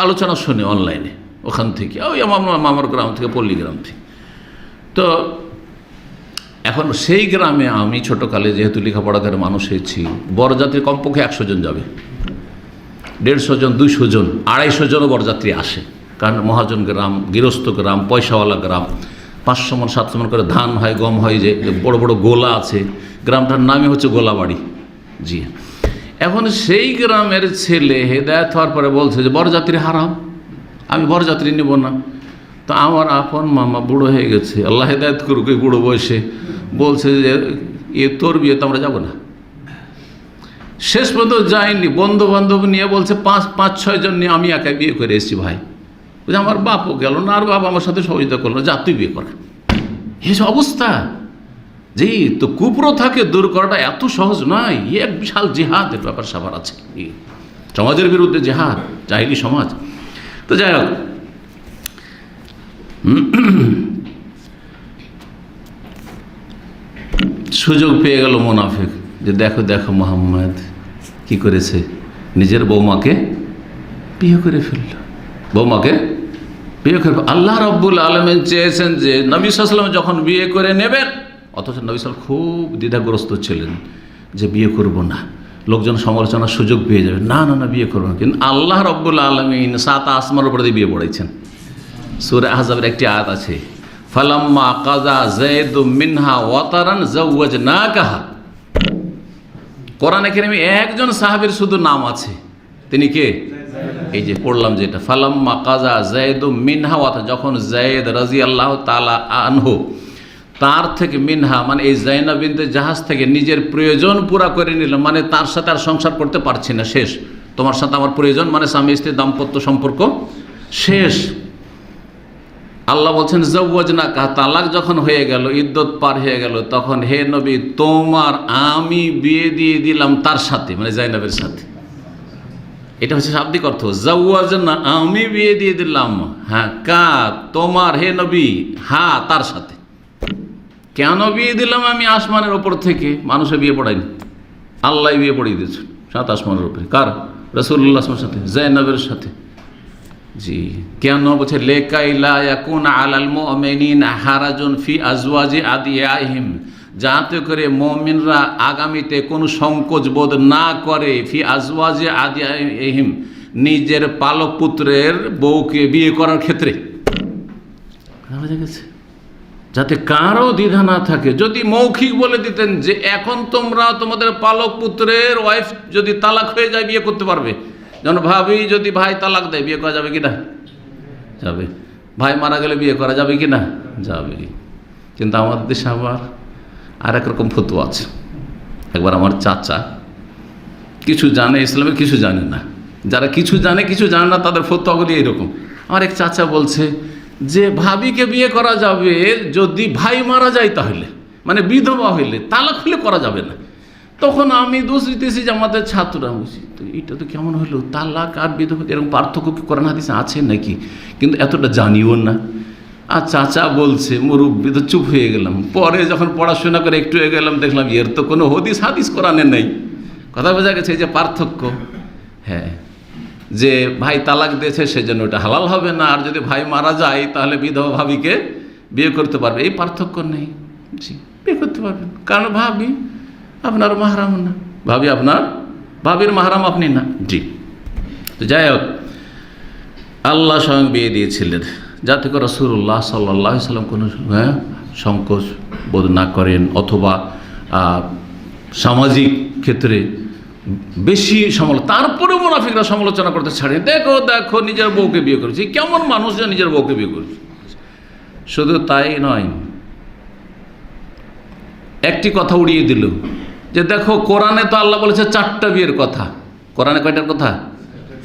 আলোচনা শুনে অনলাইনে, ওখান থেকে ওই আমার মামার গ্রাম থেকে, পল্লী গ্রাম থেকে। তো এখন সেই গ্রামে আমি ছোটোকালে যেহেতু লেখাপড়া করে মানুষ হয়েছি, বরযাত্রী কমপক্ষে 100 জন যাবে, 150 জন, 200 জন, 250 জনও বরযাত্রী আসে। কারণ মহাজন গ্রাম, গৃহস্থ গ্রাম, পয়সাওয়ালা গ্রাম, 500 মণ 700 মণ করে ধান হয়, গম হয়, যে বড় বড় গোলা আছে, গ্রামটার নামই হচ্ছে গোলাবাড়ি। জি, এখন সেই গ্রামের ছেলে হেদায়েত হওয়ার পরে বলছে যে বরযাত্রী হারাম, আমি বরযাত্রী নেব না। তো আমার আপন মামা বুড়ো হয়ে গেছে, আল্লাহ হেদায়েত করুক, এই বুড়ো বয়সে বলছে যে তোর বিয়ে তো আমরা যাবো না। শেষ পর্যন্ত যায়নি, বন্ধু বান্ধব নিয়ে বলছে 5-6 জন নিয়ে আমি একা বিয়ে করে এসেছি ভাই। বলছে আমার বাপও গেল না, আর বাপ আমার সাথে সহযোগিতা করলো না, যা তুই বিয়ে কর। এই অবস্থা যে তো কুপ্রথাকে দূর করাটা এত সহজ নয়, এক বিশাল জিহাদের ব্যাপার স্যাপার আছে, সমাজের বিরুদ্ধে জিহাদ, জাহিলি সমাজ। তো যাই হোক, সুযোগ পেয়ে গেল মুনাফিক যে দেখো দেখো মুহাম্মদ কি করেছে, নিজের বৌমাকে বিয়ে করে ফেলল। বৌমাকে বিয়ে করে, আল্লাহ রাব্বুল আলামিন চেয়েছেন যে নবী সাল্লাল্লাহু আলাইহি ওয়াসাল্লাম যখন বিয়ে করে নেবেন, অথচ নবী সাল্লাল্লাহু খুব দ্বিধাগ্রস্ত ছিলেন যে বিয়ে করব না, লোকজন সমালোচনার সুযোগ পেয়ে যাবে, না না না বিয়ে করবো না। কিন্তু আল্লাহ রাব্বুল আলামিন 7 আসমানের উপরে দিয়ে বিয়ে পড়াইছেন। সূরা আহজাবের একটি আয়াত আছে, ফালাম্মা কাযা যায়দু মিনহা ওয়াতারান যাওয়াজনাকাহা। কোরআনে কারিমে একজন সাহাবীর শুধু নাম আছে, তিনি কে? এই যে পড়লাম যেটা, ফালাম্মা কাযা যায়দু মিনহা ওয়াতারান, যখন যায়েদ রাদিয়াল্লাহু তাআলা আনহু তার থেকে, মিনহা মানে এই যায়নাব বিনতে জাহাজ থেকে নিজের প্রয়োজন পুরা করে নিল, মানে তার সাথে আর সংসার করতে পারছি না, শেষ, তোমার সাথে আমার প্রয়োজন, মানে স্বামী স্ত্রীর দাম্পত্য সম্পর্ক শেষ। আল্লাহ বলছেন যাওয়াজনাকা, তালাক যখন হয়ে গেল, ইদ্যত পার হয়ে গেল, তখন হে নবী তোমার আমি বিয়ে দিয়ে দিলাম তার সাথে, মানে যায়নাবের সাথে। এটা হচ্ছে শাব্দিক অর্থ, যাওয়াজনা আমি বিয়ে দিয়ে দিলাম, হ্যাঁ কার? তোমার হে নবী, হ্যাঁ তার সাথে। কেন বিয়ে দিলাম আমি? আসমানের ওপর থেকে, মানুষে বিয়ে পড়ায়নি, আল্লাহ বিয়ে পড়িয়ে দিয়েছেন 7 আসমানের উপরে। কার? রাসূলুল্লাহ সাথে, যায়নাবের সাথে। জি, কেন? বলছে লেকাইলা ইয়াকুনা আলাল মুমিনিনা হারাজুন ফি আজওয়াজি আদিয়াহিম, যাতে করে মুমিনরা আগামীতে কোনো সংকোচ বোধ না করে, ফি আজওয়াজি আদিয়াহিম, নিজের পালক পুত্রের বউকে বিয়ে করার ক্ষেত্রে। বুঝা গেছে? যাতে কারো দ্বিধা না থাকে। যদি মৌখিক বলে দিতেন যে এখন তোমরা তোমাদের পালক পুত্রের ওয়াইফ যদি তালাক হয়ে যায় বিয়ে করতে পারবে, যেন ভাবি যদি ভাই তালাক দেয় বিয়ে করা যাবে কি না? যাবে। ভাই মারা গেলে বিয়ে করা যাবে কি না? যাবে। কিন্তু আমাদের দেশে আবার আর এক রকম ফতোয়া আছে। একবার আমার চাচা, কিছু জানে ইসলামে, কিছু জানে না, যারা কিছু জানে কিছু জানে না তাদের ফতোয়াগুলি এইরকম। আমার এক চাচা বলছে যে ভাবিকে বিয়ে করা যাবে যদি ভাই মারা যায়, তাহলে মানে বিধবা হইলে, তালাক হইলে করা যাবে না। তখন আমি দোষ দিতেছি যে আমাদের ছাত্ররা, বুঝি তো এটা তো কেমন হলো, তালাক আর বিধবা এরকম পার্থক্য কি কোরআন হাদিসে আছে নাকি? কিন্তু এতটা জানিও না। আর চাচা বলছে, মুরব্বি, তো চুপ হয়ে গেলাম। পরে যখন পড়াশোনা করে একটু হয়ে গেলাম, দেখলাম এর তো কোনো হাদিস কোরআনে নেই। কথা বোঝা গেছে, এই যে পার্থক্য। হ্যাঁ, যে ভাই তালাক দিয়েছে সেজন্য ওটা হালাল হবে না, আর যদি ভাই মারা যায় তাহলে বিধবা ভাবিকে বিয়ে করতে পারবে, এই পার্থক্য নেই। জি, বিয়ে করতে পারবেন, কারণ ভাবি আপনার মাহরাম না, ভাবি আপনার, ভাবির মাহরাম আপনি না। জি, তো যাই হোক, আল্লাহ স্বয়ং বিয়ে দিয়েছিলেন যাতে করে রাসূলুল্লাহ সাল্লাল্লাহু আলাইহি ওয়াসাল্লাম কোনো সংকোচ বোধ না করেন, অথবা সামাজিক ক্ষেত্রে বেশি তারপরেও মুনাফিকরা সমালোচনা করতে ছাড়ে, দেখো দেখো নিজের বউকে বিয়ে করেছি, কেমন মানুষ যে নিজের বউকে বিয়ে করেছে। শুধু তাই নয়, একটি কথা উড়িয়ে দিল যে দেখো কোরআনে তো আল্লাহ বলেছে 4টা বিয়ের কথা। কোরআনে কয়টার কথা?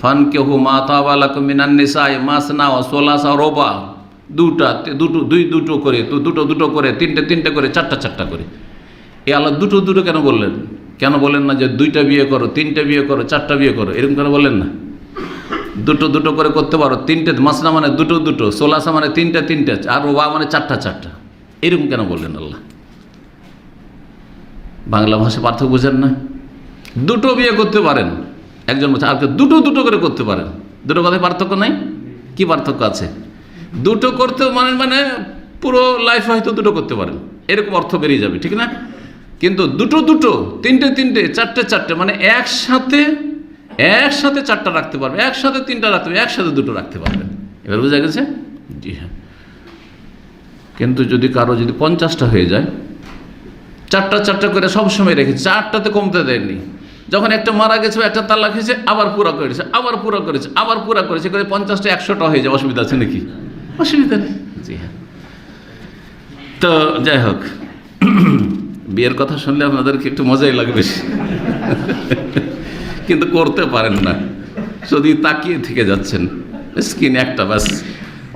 ফানকিহু মা তাবা লাকুম মিনান নিসাই মাসনা ওয়া সুলাসা ওয়া রুবা, দুটো করে, দুটো করে, তিনটে করে, 4টা করে। এই আল্লাহ দুটো কেন বললেন? কেন বলেন না যে 2টা বিয়ে করো, 3টে বিয়ে করো, 4টা বিয়ে করো? এরকম কেন বললেন না? দুটো করে করতে পারো, 3টে, মাসনা মানে দুটো, সোলাসা মানে 3টে, আর রোবা মানে 4টা। এরকম কেন বললেন আল্লাহ? বাংলা ভাষা পার্থক্য বুঝেন না? 2টো বিয়ে করতে পারেন, একজন বলছে, আর দুটো করে করতে পারেন। দুটো কথায় পার্থক্য নাই? কি পার্থক্য আছে? 2টো করতে মানে পুরো লাইফ হয়তো 2টো করতে পারেন, এরকম অর্থ বেরিয়ে যাবে, ঠিক না? কিন্তু দুটো, 3টে, 4টে, মানে একসাথে 4টা রাখতে পারবে, একসাথে 3টা রাখতে পারবে, একসাথে 2টো রাখতে পারবেন। এবার বোঝা গেছে? জি হ্যাঁ। কিন্তু যদি কারো 50টা হয়ে যায়, 4টা করে সবসময় রেখেছে, 4টাতে কমতে দেয়নি। যখন একটা মারা গেছে, একটা তালাক হয়েছে, আবার পুরা করেছে, আবার পুরা করেছে করে 50টা 100টা হয়ে যায়, অসুবিধা আছে নাকি? অসুবিধা নেই। জি হ্যাঁ। তো যাই হোক, বিয়ের কথা শুনলে আপনাদেরকে একটু মজাই লাগবে, কিন্তু করতে পারেন না, শুধু তাকিয়ে থেকে যাচ্ছেন। স্কিন একটা, ব্যাস,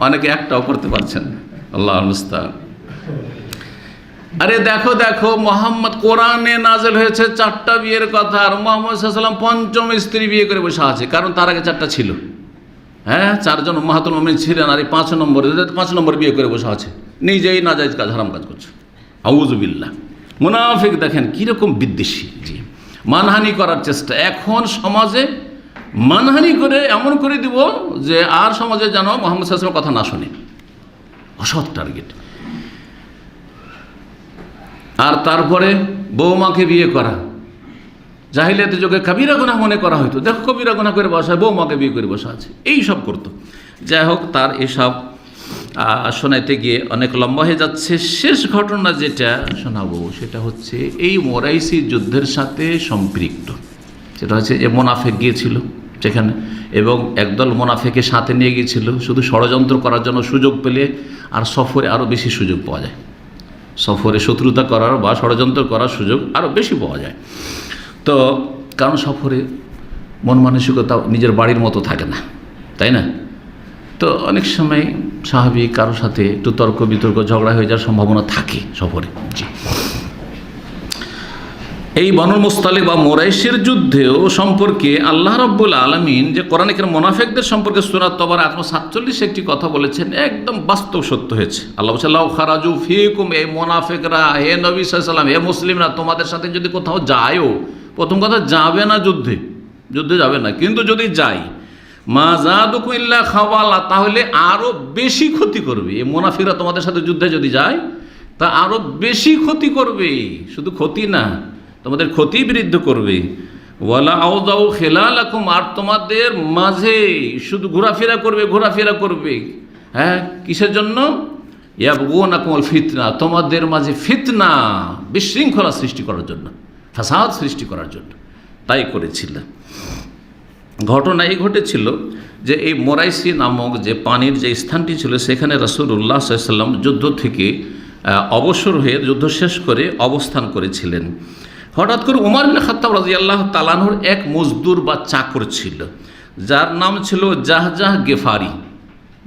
অনেকে একটাও করতে পারছেন। আল্লাহুল মুস্তাআন। আরে দেখো দেখো, মোহাম্মদ, কোরআনে নাযিল হয়েছে 4টা বিয়ের কথা, আর মুহাম্মদ সাল্লাল্লাহু আলাইহি ওয়াসাল্লাম 5ম স্ত্রী বিয়ে করে বসে আছে, কারণ তার আগে 4টা ছিল। হ্যাঁ, 4 জন উম্মাহাতুল মুমিনিন ছিলেন, আর এই 5 নম্বর বিয়ে করে বসে আছে, নিজেই নাজায়েজ কাজ, হারাম কাজ করছে। আউযু বিল্লাহ। মুনাফিক দেখেন কীরকম বিদ্বেষী, জি, মানহানি করার চেষ্টা। এখন সমাজে মানহানি করে এমন করে দিব যে আর সমাজে যেন মুহাম্মদ সাল্লাল্লাহু আলাইহি ওয়াসাল্লামের কথা না শোনে। অসৎ টার্গেট। আর তারপরে বৌমাকে বিয়ে করা, জাহিলিয়াতের যুগে কবিরা গুনাহ মনে করা হতো। দেখো, কবিরা গুনাহ করে বসা, বৌমাকে বিয়ে করে বসা আছে, এই সব করতো। যাই হোক, তার এসব শোনাইতে গিয়ে অনেক লম্বা হয়ে যাচ্ছে। শেষ ঘটনা যেটা শোনাবো সেটা হচ্ছে এই মোরাইসি যুদ্ধের সাথে সম্পৃক্ত। সেটা হচ্ছে যে মোনাফেক গিয়েছিল সেখানে, এবং একদল মোনাফেকে সাথে নিয়ে গিয়েছিল শুধু ষড়যন্ত্র করার জন্য। সুযোগ পেলে আর সফরে আরও বেশি সুযোগ পাওয়া যায়, সফরে শত্রুতা করার বা ষড়যন্ত্র করার সুযোগ আরও বেশি পাওয়া যায়। তো কারণ সফরে মন মানসিকতা নিজের বাড়ির মতো থাকে না, তাই না? তো অনেক সময় স্বাভাবিক কারোর সাথে একটু তর্ক বিতর্ক, ঝগড়া হয়ে যাওয়ার সম্ভাবনা থাকে সফরে। জি, এই বনুল মুস্তালিক বা মোরাইশের যুদ্ধেও সম্পর্কে আল্লাহ রাব্বুল আলামিন যে কোরআনে কারীম মুনাফিকদের সম্পর্কে সূরা তবার 47 একটি কথা বলেছেন, একদম বাস্তব সত্য হয়েছে। আল্লাহ বলেছেন, লাউ খারাজু ফীকুম, এই মুনাফিকরা, হে নবী সাল্লাল্লাহু আলাইহি ওয়াসাল্লাম, হে মুসলিমরা, তোমাদের সাথে যদি কোথাও যায়ও, প্রথম কথা যাবে না, যুদ্ধে যাবে না, কিন্তু যদি যায়, মা যাদুকুম ইল্লা খাওয়ালা, তাহলে আরও বেশি ক্ষতি করবে। এই মুনাফিকরা তোমাদের সাথে যুদ্ধে যদি যায় তা আরও বেশি ক্ষতি করবে, শুধু ক্ষতি না, তোমাদের ক্ষতি বৃদ্ধি করবে। ওয়ালা আউযাউ খিলালাকুম, আর তোমাদের মাঝে শুধু ঘোরাফেরা করবে। হ্যাঁ, কিসের জন্য? ইয়াবগুনাকুমুল ফিতনা, তোমাদের মাঝে ফিতনা, বিশৃঙ্খলা সৃষ্টি করার জন্য, ফাসাদ সৃষ্টি করার জন্য তাই করেছিল। ঘটনা এই ঘটেছিল যে এই মোরাইসি নামক যে পানির যে স্থানটি ছিল, সেখানে রাসূলুল্লাহ সাল্লাল্লাহু আলাইহি ওয়াসাল্লাম যুদ্ধ থেকে অবসর হয়ে যুদ্ধ শেষ করে অবস্থান করেছিলেন। হঠাৎ করে উমর ইবনে খাত্তাব রাদিয়াল্লাহু তাআলা আনহুর এক মজদুর বা চাকর ছিল, যার নাম ছিল জাহজাহ গেফারি,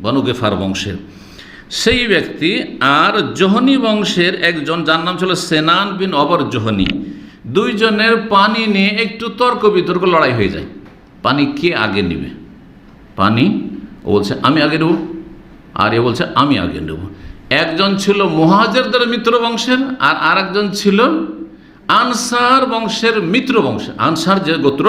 বনু গেফার বংশের সেই ব্যক্তি, আর জোহনী বংশের একজন যার নাম ছিল সেনান বিন অবর জোহনী। দুইজনের পানি নিয়ে একটু তর্ক বিতর্ক, লড়াই হয়ে যায়। পানি কে আগে নেবে? পানি ও বলছে আমি আগে নেব, আর এ বলছে আমি আগে নেব। একজন ছিল মুহাজিরদের মিত্র বংশের, আর আরেকজন ছিল আনসার বংশের মিত্র বংশের। আনসার যে গোত্র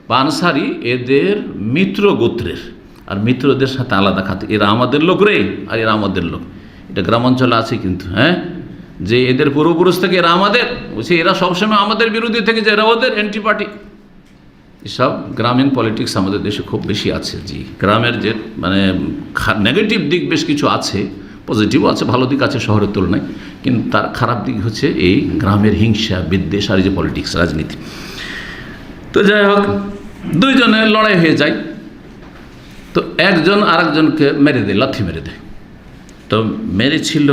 বা আনসারি, এদের মিত্র গোত্রের, আর মিত্রদের সাথে আলাদা খাতে, এরা আমাদের লোক রে, আর এরা আমাদের লোক। এটা গ্রামাঞ্চলে আছে কিন্তু, হ্যাঁ, যে এদের পূর্বপুরুষ থেকে এরা আমাদের, বলছে এরা সবসময় আমাদের বিরোধী থেকে যে এরা ওদের অ্যান্টি পার্টি। এসব গ্রামীণ পলিটিক্স আমাদের দেশে খুব বেশি আছে। জি, গ্রামের যে মানে নেগেটিভ দিক বেশ কিছু আছে, পজিটিভও আছে, ভালো দিক আছে শহরের তুলনায়, কিন্তু তার খারাপ দিক হচ্ছে এই গ্রামের হিংসা, বিদ্বেষ, আর এই যে পলিটিক্স, রাজনীতি। তো যাই হোক, দুইজনের লড়াই হয়ে যায়। তো একজন আরেকজনকে মেরে দেয়, লাথি মেরে দেয়। তো মেরেছিল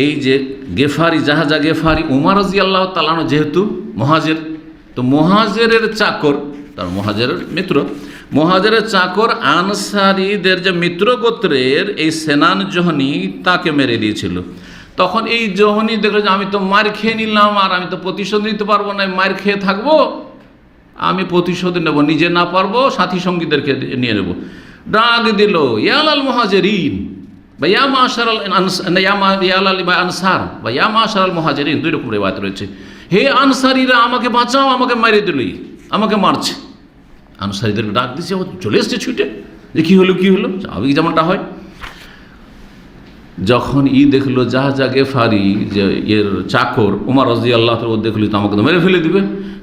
এই যে গেফারি, জাহাজা গেফারি, উমর রাদিয়াল্লাহু তাআলা আনহু যেহেতু মুহাজির, তো মুহাজিরের চাকর, তার মুহাজিরের মিত্র, মুহাজিরের চাকর আনসারীদের যে মিত্র গোত্রের এই সেনান জোহনী, তাকে মেরে দিয়েছিল। তখন এই জোহনী দেখলো যে আমি তো মার খেয়ে নিলাম, আর আমি তো প্রতিশোধ নিতে পারবো না, মার খেয়ে থাকবো, আমি প্রতিশোধ নেব, নিজে না পারবো সাথী সঙ্গীদেরকে নিয়ে নেব। ডাক দিল, ইয়ালাল মুহাজিরিন বা ইয়া মাশারাল আনসার বা ইয়া মাশারাল মুহাজিরিন, দুই রকম রিওয়ায়াত রয়েছে। হে আনসারীরা, আমাকে বাঁচাও, আমাকে মেরে দিলই, আমাকে মারছে। আনসারীদেরকে ডাক দিচ্ছে, ও চলে এসছে ছুটে, যে কী হলো স্বাভাবিক যেমনটা হয়। যখন দেখলো জাহাজা গেফারি যে এর চাকর উমর রাদিয়াল্লাহু তাআলা, ও দেখলো তো আমাকে তো মেরে ফেলে দিবে,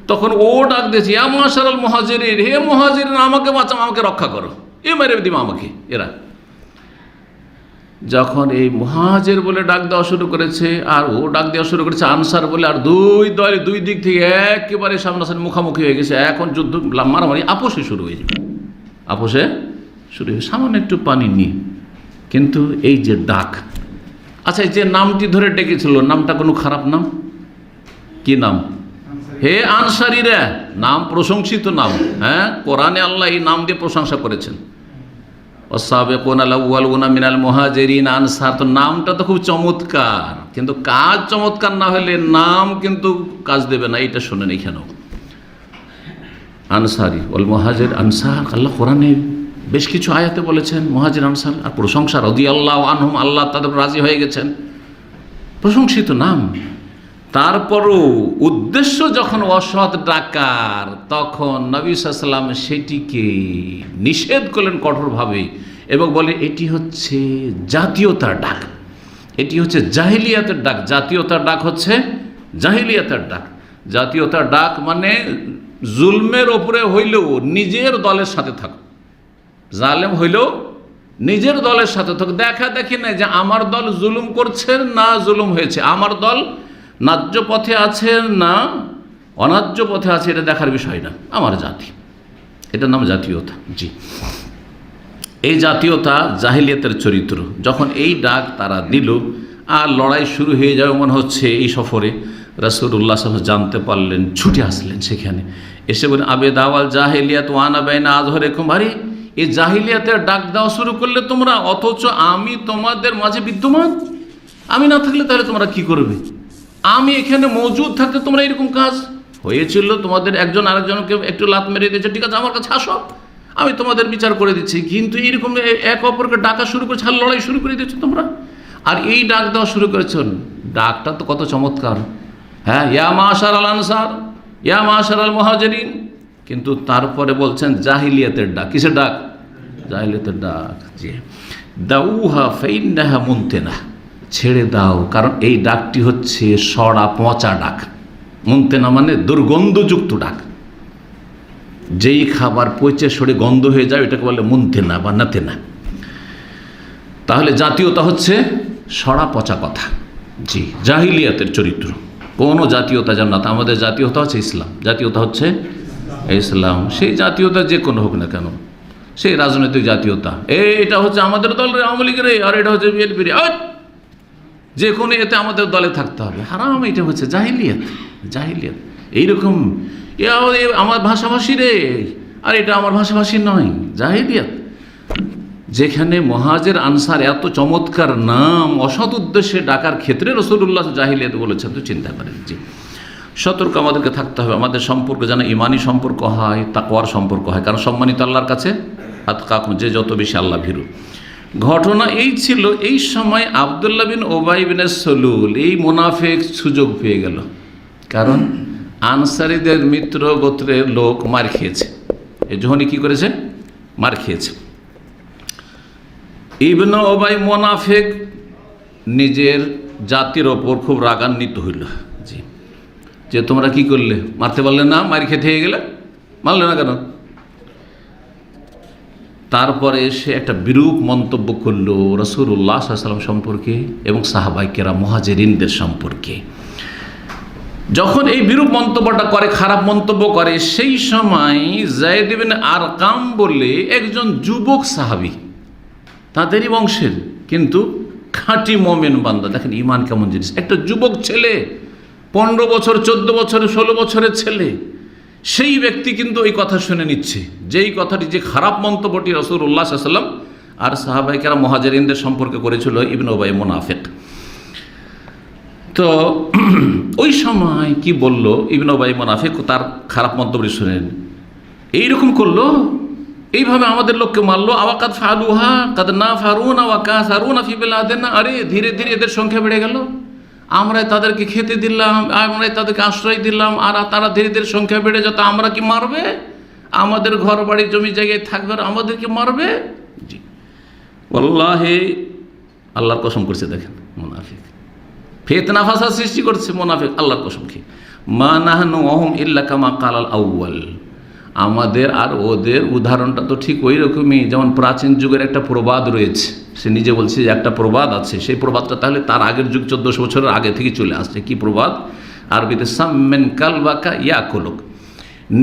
তখন ও ডাক দিয়েছে, ইয়া মাশারাল মুহাজিরিন, হে মুহাজিরিন, আমাকে বাঁচাও, আমাকে রক্ষা করো, এ মেরে দিবে আমাকে এরা। যখন এই মুহাজির বলে ডাক দেওয়া শুরু করেছে, আর ও ডাক দেওয়া শুরু করেছে আনসার বলে, আর দুই দিক থেকে একেবারে সামনাসামনি মুখামুখি হয়ে গেছে। এখন যুদ্ধ, মারামারি, আপোষে শুরু হয়ে যাবে, সামান্য একটু পানি নিয়ে। কিন্তু এই যে ডাক, আচ্ছা, এই যে নামটি ধরে ডেকেছিল, নামটা কোনো খারাপ নাম? কি নাম? হে আনসারীরা, নাম প্রশংসিত নাম। হ্যাঁ, কোরআনে আল্লাহ এই নাম দিয়ে প্রশংসা করেছেন, ওয়াসাবিকুনা আল-আউওয়ালুনা মিনাল মুহাজিরিন আনসার। তো নামটা তো খুব চমৎকার, কিন্তু কাজ চমৎকার না হলে নাম কিন্তু কাজ দেবে না। এইটা শোনেন এখানেও, আনসারি ওয়াল মুহাজির আনসার, আল্লাহ কোরআনে বেশ কিছু আয়াতে বলেছেন মুহাজির আনসার, আর প্রশংসা রাদিয়াল্লাহু আনহুম, আল্লাহ তাদের রাজি হয়ে গেছেন, প্রশংসিত নাম। তারপরও উদ্দেশ্য যখন অসৎ ডাকার, তখন নবী সাল্লাল্লাহু আলাইহি ওয়াসাল্লাম সেটিকে নিষেধ করলেন কঠোরভাবে এবং বলে এটি হচ্ছে জাতীয়তার ডাক, এটি হচ্ছে জাহিলিয়াতের ডাক। জাতীয়তার ডাক হচ্ছে জাহিলিয়াতের ডাক। জাতীয়তার ডাক মানে জুলমের ওপরে হইলেও নিজের দলের সাথে থাকো, জালেম হইলেও নিজের দলের সাথে থাকো। দেখা দেখি না যে আমার দল জুলুম করছে না জুলুম হয়েছে, আমার দল ন্যায্য পথে আছে না অন্যায্য পথে আছে, এটা দেখার বিষয় না। আমার জাতি, এটার নাম জাতীয়তা। জি, এই জাতীয়তা জাহিলিয়াতের চরিত্র। যখন এই ডাক তারা দিল আর লড়াই শুরু হয়ে যাবে মনে হচ্ছে, এই সফরে রাসূলুল্লাহ সাল্লাল্লাহু আলাইহি ওয়াসাল্লাম জানতে পারলেন, ছুটে আসলেন সেখানে, এসে বলেন আবে দাওয়াল জাহিলিয়াত ওয়ানা বাইনা আযহরিকুম। আরে এই জাহিলিয়াতের ডাক দেওয়া শুরু করলে তোমরা, অথচ আমি তোমাদের মাঝে বিদ্যমান। আমি না থাকলে তাহলে তোমরা কি করবে? আমি এখানে মজুদ থাকতে তোমরা এরকম কাজ হয়েছিল, তোমাদের একজন আরেকজনকে একটু লাত মেরে দিয়েছে, ঠিক আছে আমার কাছে আসো, আমি তোমাদের বিচার করে দিচ্ছি। কিন্তু এইরকম এক অপরকে ডাকা শুরু করেছে, আর লড়াই শুরু করে দিচ্ছ তোমরা, আর এই ডাক দেওয়া শুরু করেছেন। ডাকটা তো কত চমৎকার। হ্যাঁ, ইয়া মাশার আল আনসার, ইয়া মাশার আল মুহাজিরিন। কিন্তু তারপরে বলছেন জাহিলিয়াতের ডাক। কিসের ডাক? জাহিলিয়াতের ডাক। জি, দাউহা ফাইন্নাহা মুনতিনা, ছেড়ে দাও, কারণ এই ডাকটি হচ্ছে সড়া পচা ডাক। মুনতিনা মানে দুর্গন্ধযুক্ত ডাক। যেই খাবার পচে সরে গন্ধ হয়ে যায় এটাকে বলে মুনতিনা বা নাতেনা। তাহলে জাতীয়তা হচ্ছে সড়া পচা কথা। জি, জাহিলিয়াতের চরিত্র। কোনো জাতীয়তা যেন না। আমাদের জাতীয়তা হচ্ছে ইসলাম, জাতীয়তা হচ্ছে ইসলাম। সেই জাতীয়তা যে কোনো হোক না কেন, সেই রাজনৈতিক জাতীয়তা, এটা হচ্ছে আমাদের দলের আওয়ামী লীগের, আর এটা হচ্ছে বিএনপির, যে কোনো এতে আমাদের দলে থাকতে হবে, হারাম। এটা হচ্ছে জাহিলিয়াত। জাহিলিয়াত এইরকম, আমার ভাষাভাষী রে, আর এটা আমার ভাষাভাষী নয়, জাহিলিয়াত। যেখানে মুহাজির আনসার এত চমৎকার নাম অসৎ উদ্দেশ্যে ডাকার ক্ষেত্রে রাসূলুল্লাহ জাহিলিয়াত বলেছেন, তো চিন্তা করেন। জি, সতর্ক আমাদেরকে থাকতে হবে। আমাদের সম্পর্ক যেন ইমানি সম্পর্ক হয়, তাকওয়ার সম্পর্ক হয়, কারণ সম্মানিত আল্লাহর কাছে আতকাকুম, যে যত বেশি আল্লাহ ভীরু। ঘটনা এই ছিল, এই সময় আব্দুল্লাহ বিন উবাই বিন সলুল, এই মুনাফিক সুযোগ পেয়ে গেল। কারণ আনসারীদের মিত্র গোত্রের লোক মার খেয়েছে, এই যখনই কী করেছে, মার খেয়েছে। ইবনে উবাই মুনাফিক নিজের জাতির ওপর খুব রাগান্বিত হইল। জি, যে তোমরা কি করলে, মারতে পারলে না, মার খেতে হয়ে গেলে, মারলে না কেন? তারপরে সে একটা বিরূপ মন্তব্য করলো রাসূলুল্লাহ সাল্লাল্লাহু আলাইহি ওয়াসাল্লাম সম্পর্কে এবং সাহাবায়ে কেরাম মুহাজিরিনদের সম্পর্কে। যখন এই বিরূপ মন্তব্যটা করে, খারাপ মন্তব্য করে, সেই সময় যায়েদ ইবনে আরকাম বলে একজন যুবক সাহাবী, তাদেরই বংশের, কিন্তু খাঁটি মুমিন বান্দা। দেখেন ঈমান কেমন জিনিস। একটা যুবক ছেলে, 15 বছর, 14 বছরের, 16 বছরের ছেলে, সেই ব্যক্তি কিন্তু এই কথা শুনে নিচ্ছে, যেই কথাটি, যে খারাপ মন্তব্যটি রাসূলুল্লাহ সাল্লাল্লাহু আলাইহি ওয়াসাল্লাম আর সাহাবায়ে কেরাম মুহাজিরিনদের সম্পর্কে করেছিল ইবনে উবাই মুনাফিক। তো ওই সময় কি বলল ইবনে উবাই মুনাফিক, তার খারাপ মন্তব্য শুনেন, এইরকম করলো, এইভাবে আমাদের লোককে মারলো। আওয়াকাদ ফালুহা কাদ না ফারুনা ওয়া কাসারুনা ফি বিলাদিনা। আরে ধীরে ধীরে এদের সংখ্যা বেড়ে গেল, আমরাই তাদেরকে খেতে দিলাম, আমরাই তাদেরকে আশ্রয় দিলাম, আর তারা ধীরে ধীরে সংখ্যা বেড়ে যেত। আমরা কি মারবে? আমাদের ঘর বাড়ি জমি জায়গায় থাকবে আর আমাদেরকে মারবে? জি, ওয়াল্লাহি, আল্লাহর কসম করছে। দেখেন মুনাফিক ফিতনা ফাসাদ সৃষ্টি করছে, মুনাফিক আল্লাহর কসম খেয়ে। মা নাহনু ওয়াহুম ইল্লা কামা কালাল আউয়াল। আমাদের আর ওদের উদাহরণটা তো ঠিক ওই রকমই, যেমন প্রাচীন যুগের একটা প্রবাদ রয়েছে, সে নিজে বলছে যে একটা প্রবাদ আছে, সেই প্রবাদটা তাহলে তার আগের যুগ 1400 বছরের আগে থেকে চলে আসছে। কি প্রবাদ? আরবিতে সাম্মেন কালবাকা ইয়াকুলুক,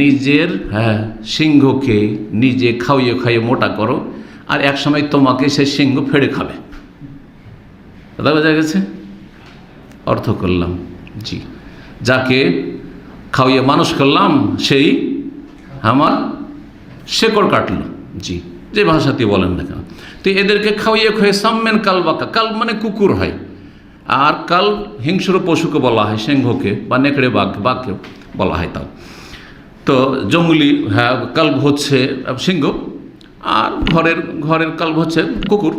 নিজের সিংহকে নিজে খাইয়ে খাইয়ে মোটা করো, আর এক সময় তোমাকে সেই সিংহ ফেড়ে খাবে। কথা বোঝা গেছে? অর্থ করলাম, জি, যাকে খাওয়িয়ে মানুষ করলাম সেই আমার শেকড় কাটলো, জি, যে ভাষাতে বলেন না কেন। তো এদেরকে খাওয়িয়ে খয়ে সাম্মেন কালবাকা, কাল মানে কুকুর হয়, আর কাল হিংস্র পশুকে বলা হয়, সিংহকে বা নেকড়ে বাঘকেও বলা হয় তাও। তো জঙ্গলি, হ্যাঁ, কাল্ব হচ্ছে সিংহ, আর ঘরের কাল্ব হচ্ছে কুকুর।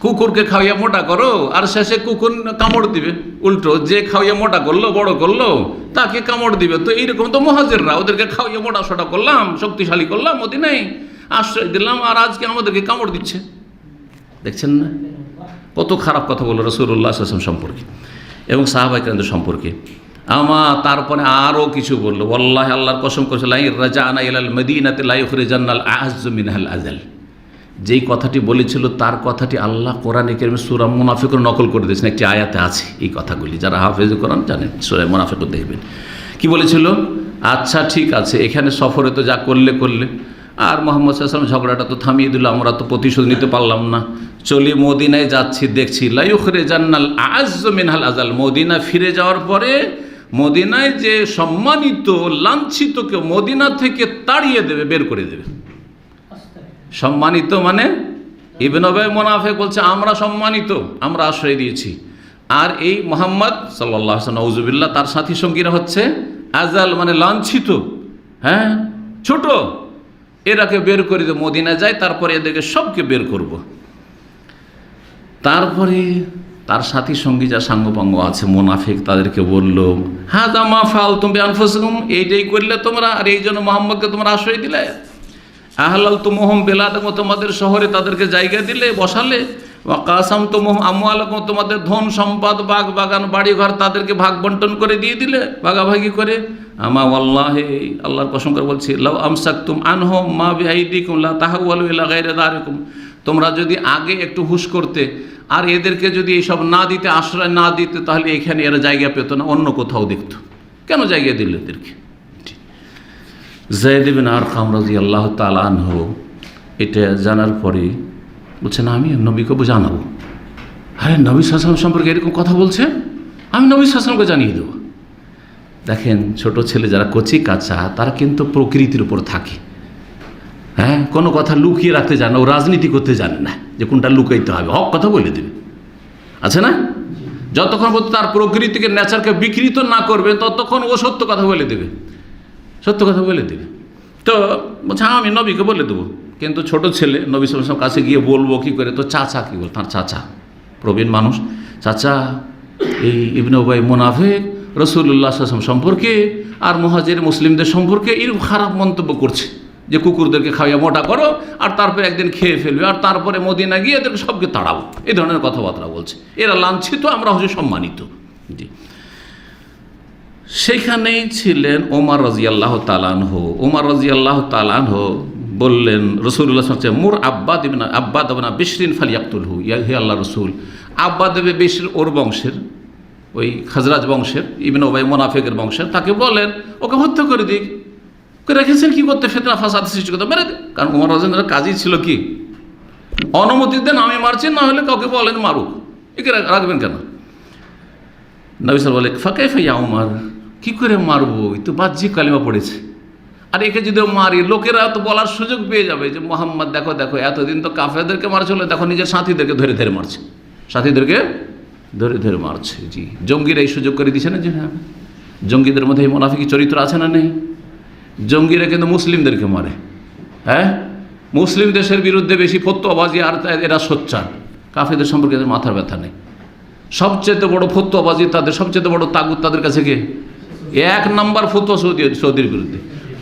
কুকুরকে খাওয়িয়ে মোটা করো আর শেষে কুকুর কামড় দিবে, উল্টো যে খাওয়িয়ে মোটা করলো, বড় করলো, তাকে কামড় দিবে। তো এইরকম তো মুহাজিররা, ওদেরকে খাওয়িয়ে মোটা সোটা করলাম, শক্তিশালী করলাম, মদিনায় আশ্রয় দিলাম, আর আজকে আমাদেরকে কামড় দিচ্ছে। দেখছেন না কত খারাপ কথা বলল রাসূলুল্লাহ সাল্লাল্লাহু আলাইহি ওয়াসাল্লাম সম্পর্কে এবং সাহাবায়ে কেরামদের সম্পর্কে। তারপরে আরও কিছু বললো, ওয়াল্লাহি, আল্লাহর কসম করেছে, লা রাজানা ইলাল মদিনাতি লা ইখরিজান্নাল আ'আজ্জু মিনহাল আযাল। যেই কথাটি বলেছিল তার কথাটি আল্লাহ কোরআনে কারিমে সূরা মুনাফিকুন নকল করে দিয়েছেন। একটি আয়াতে আছে এই কথাগুলি, যারা হাফেজ কোরআন জানেন, সূরা মুনাফিকুন দেখবেন কি বলেছিল। আচ্ছা ঠিক আছে, এখানে সফরে তো যা করলে, আর মুহাম্মদ সাল্লাল্লাহু আলাইহি ওয়াসাল্লাম ঝগড়াটা তো থামিয়ে দিল, আমরা তো প্রতিশোধ নিতে পারলাম না, চলি মদিনায় যাচ্ছি, দেখছি লা ইখরিজান্নাল আ'আজ্জু মিনহাল আযাল। মদিনা ফিরে যাওয়ার পরে মদিনায় যে সম্মানিত লাঞ্ছিতকে মদিনা থেকে তাড়িয়ে দেবে, বের করে দেবে। সম্মানিত মানে ইবনে উবাই মুনাফিক বলছে আমরা সম্মানিত, আমরা আশ্রয় দিয়েছি, আর এই মুহাম্মদ সাল্লাল্লাহু আলাইহি ওয়াসাল্লাম নাউযুবিল্লাহ তার সাথী সঙ্গীরা হচ্ছে আজাল মানে লাঞ্ছিত, হ্যাঁ, ছোট, এরাকে বের করে দেব। মদিনা যায়, তারপরে এদেরকে সবকে বের করব। তারপরে তার সাথী সঙ্গী যা সাঙ্গপাঙ্গ আছে মুনাফিক, তাদেরকে বলল, হাযা মা ফাআলতুম বিআনফুসিকুম, এইটাই করলে তোমরা, আর এই জন্য মুহাম্মদকে তোমরা আশ্রয় দিলে। আহলালতুমুহুম বিলাদাকুম, তোমাদের শহরে তাদেরকে জায়গা দিলে, বসালে। ওয়া কাসামতুমুহুম আমওয়ালাকুম, তোমাদের ধন সম্পদ, বাগ বাগান, বাড়ি ঘর তাদেরকে ভাগ বন্টন করে দিয়ে দিলে, ভাগাভাগি করে। আমা ওয়াল্লাহি, আল্লাহর কসম করে বলছি, লাউ আমসাকতুম আনহুম মা বিআইদিকুম লা তাহাওয়ালু ইলা গায়রি দারিকুম, তোমরা যদি আগে একটু হুঁশ করতে আর এদেরকে যদি এইসব না দিতে, আশ্রয় না দিতে, তাহলে এখানে এরা জায়গা পেত না, অন্য কোথাও দেখতো। কেন জায়গা দিল এদেরকে? যায়েদ ইবনে আরকাম রাদিয়াল্লাহু তাআলা আনহু এটা জানার পরে বলছেন, আমি নবীকে জানাবো। আরে নবী সাল্লাল্লাহু আলাইহি ওয়াসাল্লাম সম্পর্কে এরকম কথা বলছে, আমি নবী সাল্লাল্লাহু আলাইহি ওয়াসাল্লামকে জানিয়ে দেবো। দেখেন, ছোট ছেলে যারা কচি কাঁচা, তারা কিন্তু প্রকৃতির উপর থাকে, হ্যাঁ, কোনো কথা লুকিয়ে রাখতে জানে না, ও রাজনীতি করতে জানে না যে কোনটা লুকাইতে হবে, হক কথা বলে দেবে, আছে না? যতক্ষণ পর্যন্ত তার প্রকৃতিকে, নেচারকে বিকৃত না করবে, ততক্ষণ ও সত্য কথা বলে দেবে, সত্য কথা বলে দেবে। তো বলছে আমি নবীকে বলে দেবো। কিন্তু ছোট ছেলে নবী সাল্লাল্লাহু আলাইহি ওয়াসাল্লাম কাছে গিয়ে বলবো কী করে? তো চাচা কী বল, তার চাচা প্রবীণ মানুষ, চাচা এই ইবনে উবাই মুনাফিক রাসূলুল্লাহ সাল্লাল্লাহু আলাইহি ওয়াসাল্লাম সম্পর্কে আর মুহাজির মুসলিমদের সম্পর্কে এরকম খারাপ মন্তব্য করছে, যে কুকুরদেরকে খাওয়াইয়া মোটা করো আর তারপরে একদিন খেয়ে ফেলবে, আর তারপরে মদিনা গিয়ে এদেরকে সবকে তাড়াবো, এই ধরনের কথাবার্তা বলছে। এরা লাঞ্ছিত, আমরা হচ্ছে সম্মানিত। জি, সেখানেই ছিলেন ওমর রাদিয়াল্লাহু তাআলা আনহু। ওমর রাদিয়াল্লাহু তাআলা আনহু বললেন, রাসূলুল্লাহ সাল্লাল্লাহু আলাইহি ওয়াসাল্লাম, মুর আব্বাদ ইবনে বিশরিন ফালিয়াকতুলহু, হে আল্লাহ রাসূল, আব্বাদ ইবনে বিশর ওর বংশের, ওই খাজরাজ বংশের, ইবনে উবাই মুনাফিকের বংশের, তাকে বলেন ওকে হত্যা করে দিক। রেখেছেন কি করতে? ফিতনা ফাসাদ সৃষ্টি করতে, মেরে দিন। কারণ ওমর রাদিয়াল্লাহু কাজই ছিল কি, অনুমতি দেন আমি মারছি, না হলে কাউকে বলেন মারুক, একে রাখবেন কেন? নবী সাল্লাল্লাহু আলাইহি ওয়াসাল্লাম বলে, ফাকাইফা ইয়া উমর, কী করে মারবো? এই তো বাহ্যিক কালিমা পড়েছে, আর একে যদি মারি লোকেরা তো বলার সুযোগ পেয়ে যাবে যে মুহাম্মদ দেখো দেখো, এতদিন তো কাফেরদেরকে মারছিল, দেখো নিজের সাথীদেরকে ধরে ধরে মারছে, সাথীদেরকে ধরে ধরে মারছে। জি, জঙ্গিরা এই সুযোগ করে দিচ্ছে না যে হ্যাঁ, জঙ্গিদের মধ্যে এই মুনাফিকি চরিত্র আছে না নেই? জঙ্গিরা কিন্তু মুসলিমদেরকে মারে, হ্যাঁ, মুসলিম দেশের বিরুদ্ধে বেশি ফতোয়াবাজি, আর এরা সোচ্চার, কাফেরদের সম্পর্কে এদের মাথার ব্যথা নেই। সবচেয়ে বড় ফতোয়াবাজি তাদের, সবচেয়ে বড় তাগুত তাদের কাছে কে? এক নাম্বার ফতোয়া সৌদির বিরুদ্ধে।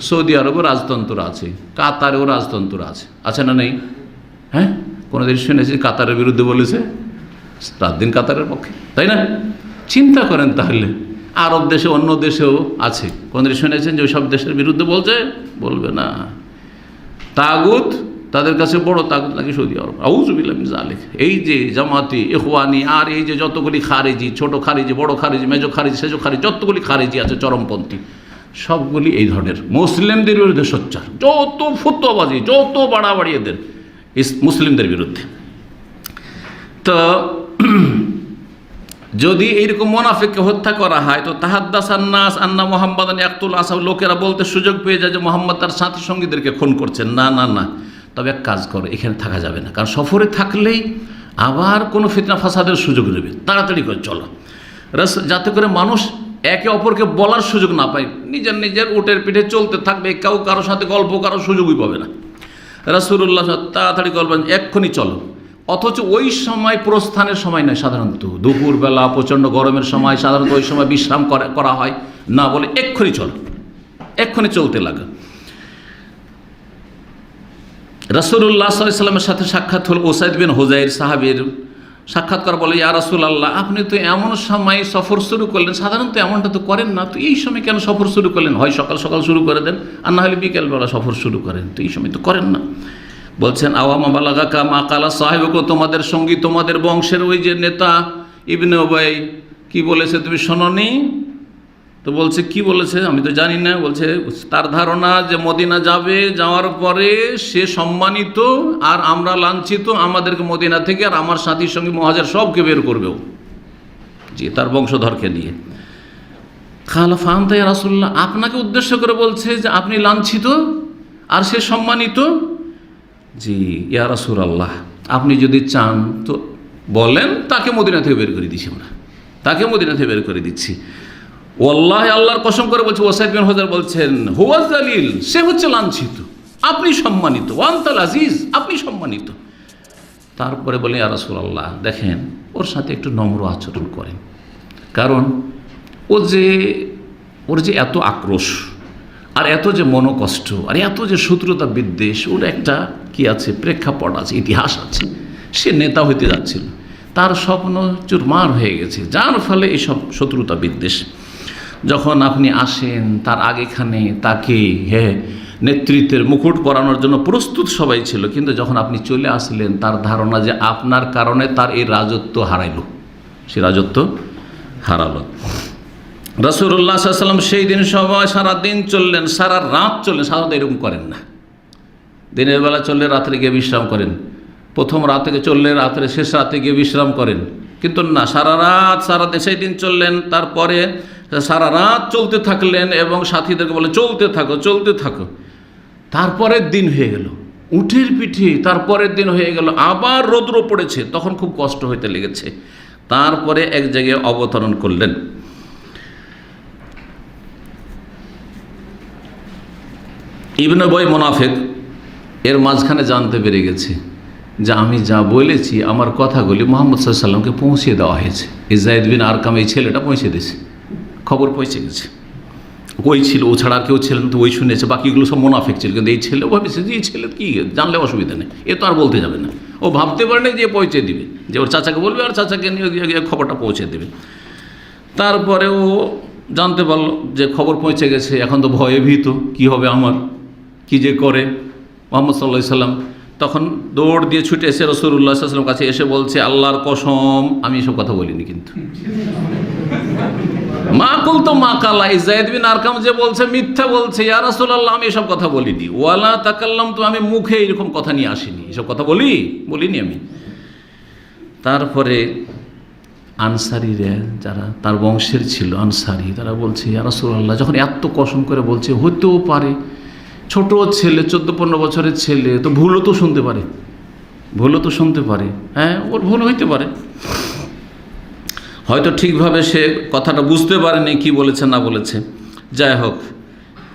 সৌদি আরবেও রাজতন্ত্র আছে, কাতারেও রাজতন্ত্র আছে, আছে না নেই? হ্যাঁ, কোনোদিন শুনেছি কাতারের বিরুদ্ধে বলেছে? রাত দিন কাতারের পক্ষে, তাই না? চিন্তা করেন তাহলে, আরব দেশে, অন্য দেশেও আছে। কোনোদিন শুনেছেন যে ওই সব দেশের বিরুদ্ধে বলছে? বলবে না। তাগুত তাদের কাছে বড় তাগুত নাকি সৌদি আরব। আউযু বিল্লাহি মিন যালিক। এই যে জামাতি, ইখওয়ানি, আর এই যে যতগুলি খারেজি, ছোট খারেজি, বড় খারেজি, মেজো খারেজি, সেজো খারেজি, যতগুলি খারেজি আছে চরমপন্থী, সবগুলি এই ধরনের মুসলিমদের বিরুদ্ধে সোচ্চার। যত ফতোয়াবাজি, যত বাড়াবাড়ি এদের মুসলিমদের বিরুদ্ধে। তো যদি এইরকম মুনাফিককে হত্যা করা হয় তো তাহাদ্দাসান নাস আন্না মুহাম্মাদান ইয়াকতুল আসাব, লোকেরা বলতে সুযোগ পেয়ে যায় যে মোহাম্মদ তার সাথী সঙ্গীদেরকে খুন করছেন। না না না, তবে এক কাজ করো, এখানে থাকা যাবে না, কারণ সফরে থাকলেই আবার কোনো ফিতনা ফাসাদের সুযোগ নেবে, তাড়াতাড়ি করে চলো, যাতে করে মানুষ একে অপরকে বলার সুযোগ না পায়, নিজের নিজের উটের পিঠে চলতে থাকবে, কেউ কারোর সাথে গল্প করার সুযোগই পাবে না। রাসূলুল্লাহ তাড়াতাড়ি বলবেন এক্ষুনি চলো, অথচ ওই সময় প্রস্থানের সময় নয়, সাধারণত দুপুরবেলা প্রচণ্ড গরমের সময়, সাধারণত ওই সময় বিশ্রাম করা হয় না, বলে এক্ষুনি চলো, এক্ষুনি চলতে লাগে। রাসূলুল্লাহ সাল্লাল্লাহু আলাইহি ওয়াসাল্লামের সাথে সাক্ষাৎ হল উসাইদ বিন হুযাইর সাহাবীর, সাক্ষাৎ করা বলে ইয়া রাসূলুল্লাহ, আপনি তো এমন সময় সফর শুরু করলেন, সাধারণত এমনটা তো করেন না, তো এই সময় কেন সফর শুরু করলেন? হয় সকাল সকাল শুরু করে দেন, আর না হলে বিকেলবেলা সফর শুরু করেন, তো এই সময় তো করেন না। বলছেন আওয়ামা বালাগাকা মা কালা সাহেবকে, তোমাদের সঙ্গী তোমাদের বংশের ওই যে নেতা ইবনে উবাই কি বলেছে তুমি শোনোনি? তো বলছে কি বলেছে আমি তো জানি না। বলছে তার ধারণা যে মদিনা যাবে, যাওয়ার পরে সে সম্মানিত আর আমরা লাঞ্ছিত, আমাদেরকে মদিনা থেকে আর আমার সাথীর সঙ্গে মুহাজির সবকে বের করবেও, জি তার বংশধরকে নিয়ে। খালা ফাহামতা ইয়া রাসূলুল্লাহ, আপনাকে উদ্দেশ্য করে বলছে যে আপনি লাঞ্ছিত আর সে সম্মানিত? জি ইয়া রাসূলুল্লাহ, আপনি যদি চান তো বলেন, তাকে মদিনা থেকে বের করে দিচ্ছি, আমরা তাকে মদিনা থেকে বের করে দিচ্ছি। ওয়াল্লাহি, আল্লাহর কসম করে বলছে, ওসাইদ বিন হুযাইর বলছেন হুয়া যালিল, সে হচ্ছে লাঞ্ছিত, আপনি সম্মানিত, ওয়ান্তাল আজিজ, আপনি সম্মানিত। তারপরে বলে ইয়া রাসূলুল্লাহ, দেখেন ওর সাথে একটু নম্র আচরণ করেন, কারণ ওর যে এত আক্রোশ আর এত যে মনোকষ্ট আর এত যে শত্রুতা বিদ্বেষ, ওর একটা কি আছে, প্রেক্ষাপট আছে, ইতিহাস আছে। সে নেতা হইতে যাচ্ছিল, তার স্বপ্ন চুরমার হয়ে গেছে, যার ফলে এইসব শত্রুতা বিদ্বেষ। যখন আপনি আসেন তার আগেখানে তাকে নেতৃত্বের মুকুট পরানোর জন্য প্রস্তুত সবাই ছিল, কিন্তু যখন আপনি চলে আসলেন তার ধারণা যে আপনার কারণে তার এই রাজত্ব হারাইল, সে রাজত্ব হারালো। রাসূলুল্লাহ সাল্লাল্লাহু আলাইহি ওয়াসাল্লাম সেই দিন সবাই সারা দিন চললেন, সারা রাত চললেন। সাধারণত এরকম করেন না, দিনের বেলা চললে রাত্রে গিয়ে বিশ্রাম করেন, প্রথম রাত থেকে চললে রাত্রে শেষ রাতে গিয়ে বিশ্রাম করেন, কিন্তু না, সারা রাত সেই দিন চললেন। তারপরে সারা রাত চলতে থাকলেন এবং সাথীদেরকে বলে চলতে থাকো চলতে থাকো। তারপরের দিন হয়ে গেল, উটের পিঠে তারপরের দিন হয়ে গেল, আবার রৌদ্র পড়েছে, তখন খুব কষ্ট হইতে লেগেছে। তারপরে এক জায়গায় অবতরণ করলেন। ইবনে উবাই মুনাফিক এর মাঝখানে জানতে পেরে গেছে যে আমি যা বলেছি, আমার কথাগুলি মুহাম্মদ সাল্লাল্লাহু আলাইহি ওয়াসাল্লামকে পৌঁছে দেওয়া হয়েছে। এই যায়েদ বিন আরকাম এই ছেলেটা পৌঁছে দিয়েছে, খবর পৌঁছে গেছে। ওই ছিল, ও ছাড়া আর কেউ ছিলেন তো ওই শুনেছে, বাকিগুলো সব মুনাফিক ছিল, কিন্তু এই ছেলে ভাবেছে যে এই ছেলে কি জানলে অসুবিধা নেই, এ তো আর বলতে যাবে না। ও ভাবতে পারে না যে পৌঁছে দিবে, যে ওর চাচাকে বলবে আর চাচাকে নিয়ে খবরটা পৌঁছে দেবে। তারপরে ও জানতে পারলো যে খবর পৌঁছে গেছে, এখন তো ভয়ে ভীত, কি হবে আমার, কি যে করে। মুহাম্মদ সাল্লাল্লাহু আলাইহি ওয়াসাল্লাম তখন দৌড় দিয়ে ছুটে এসে রাসূলুল্লাহ সাল্লাল্লাহু আলাইহি ওয়াসাল্লাম কাছে এসে বলছে, আল্লাহর কসম আমি এসব কথা বলিনি, কিন্তু মা কুলতু মা কালা, যায়েদ বিন আরকাম যে বলছে মিথ্যা বলছে, ইয়া রাসূলুল্লাহ আমি এসব কথা বলিনি, ওয়ালা তাকাল্লামতু, আমি মুখে এরকম কথা নিয়ে আসিনি, এসব কথা বলিনি আমি। তারপরে আনসারীরা যারা তার বংশের ছিল, আনসারী, তারা বলছে ইয়া রাসূলুল্লাহ, যখন এত কসম করে বলছে, হতেও পারে ছোট ছেলে, 14-15 বছরের ছেলে, তো ভুলও তো শুনতে পারে, হ্যাঁ ওর ভুল হইতে পারে, হয়তো ঠিকভাবে সে কথাটা বুঝতে পারেনি কি বলেছে না বলেছে। যাই হোক,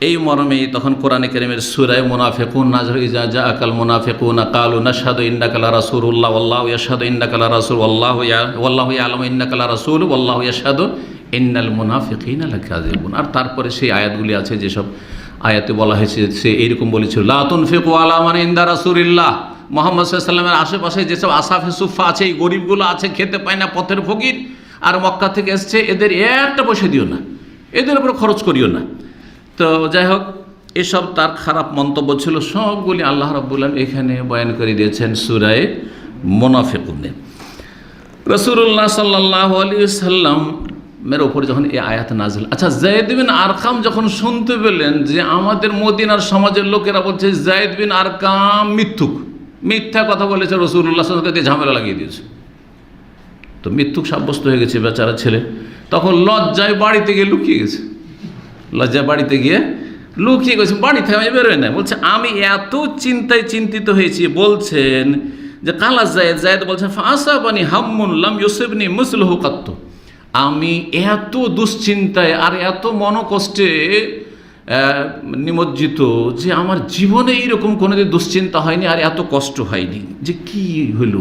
এই মর্মেই তখন কোরআনে কারীমের সূরা মুনাফিকুন নাযর, ইজা জাআকাল মুনাফিকুনা ক্বালু নাশহাদু ইন্নাকা লারাসূলুল্লাহ ওয়াল্লাহু ইয়াশহাদু ইন্নাকা লারাসূল ওয়াল্লাহু ইয়ালামু ইন্নাকা লারাসূল ওয়াল্লাহু ইয়াশহাদু ইন্নাল মুনাফিকিনা লাকাযিবুন। আর তারপরে সেই আয়াতগুলি আছে যেসব আয়াতে বলা হয়েছে, সে এইরকম বলেছিল, লা তুনফিকু আলা মান ইনদা রাসূলিল্লাহ, মুহাম্মদ সাল্লাল্লাহু আলাইহি ওয়াসাল্লামের আশেপাশে যেসব আসাফে সুফা আছে, এই গরিবগুলো আছে, খেতে পায় না, পথের ফকির, আর মক্কা থেকে এসছে, এদের একটা পয়সা দিও না, এদের উপর খরচ করিও না। তো যাই হোক, এসব তার খারাপ মন্তব্য ছিল, সবগুলি আল্লাহ রাব্বুল আলামিন এখানে বয়ান করে দিয়েছেন সূরা মুনাফিকুনে। রাসূলুল্লাহ সাল্লাল্লাহু আলাইহি ওয়াসাল্লাম মের ওপরে যখন এই আয়াত নাজিল, আচ্ছা যায়েদ বিন আরকাম যখন শুনতে পেলেন যে আমাদের মদিনার সমাজের লোকেরা বলছে যায়েদ বিন আরকাম মিথ্যা কথা বলেছে, রাসূলুল্লাহ সাল্লাল্লাহু আলাইহি ওয়াসাল্লাম ঝামেলা লাগিয়ে দিয়েছে, তো মিথ্যুক সাব্যস্ত হয়ে গেছে বেচারা ছেলে। তখন লজ্জায় বাড়িতে গিয়ে লুকিয়ে গেছে, লজ্জায় বাড়িতে গিয়ে লুকিয়ে গেছে, বাড়ি থেকে আমি বেরোয় না। বলছে আমি এত চিন্তায় চিন্তিত হয়েছি, বলছেন যে কালা জায়েদ, জায়েদ বলছেন ফাসাবানি হাম্মুন লাম ইউসিবনি মিসলুহু কাত্তু, আমি এত দুশ্চিন্তায় আর এত মনোকষ্টে নিমজ্জিত যে আমার জীবনে এইরকম কোনোদিন দুশ্চিন্তা হয়নি আর এত কষ্ট হয়নি। যে কি হইল,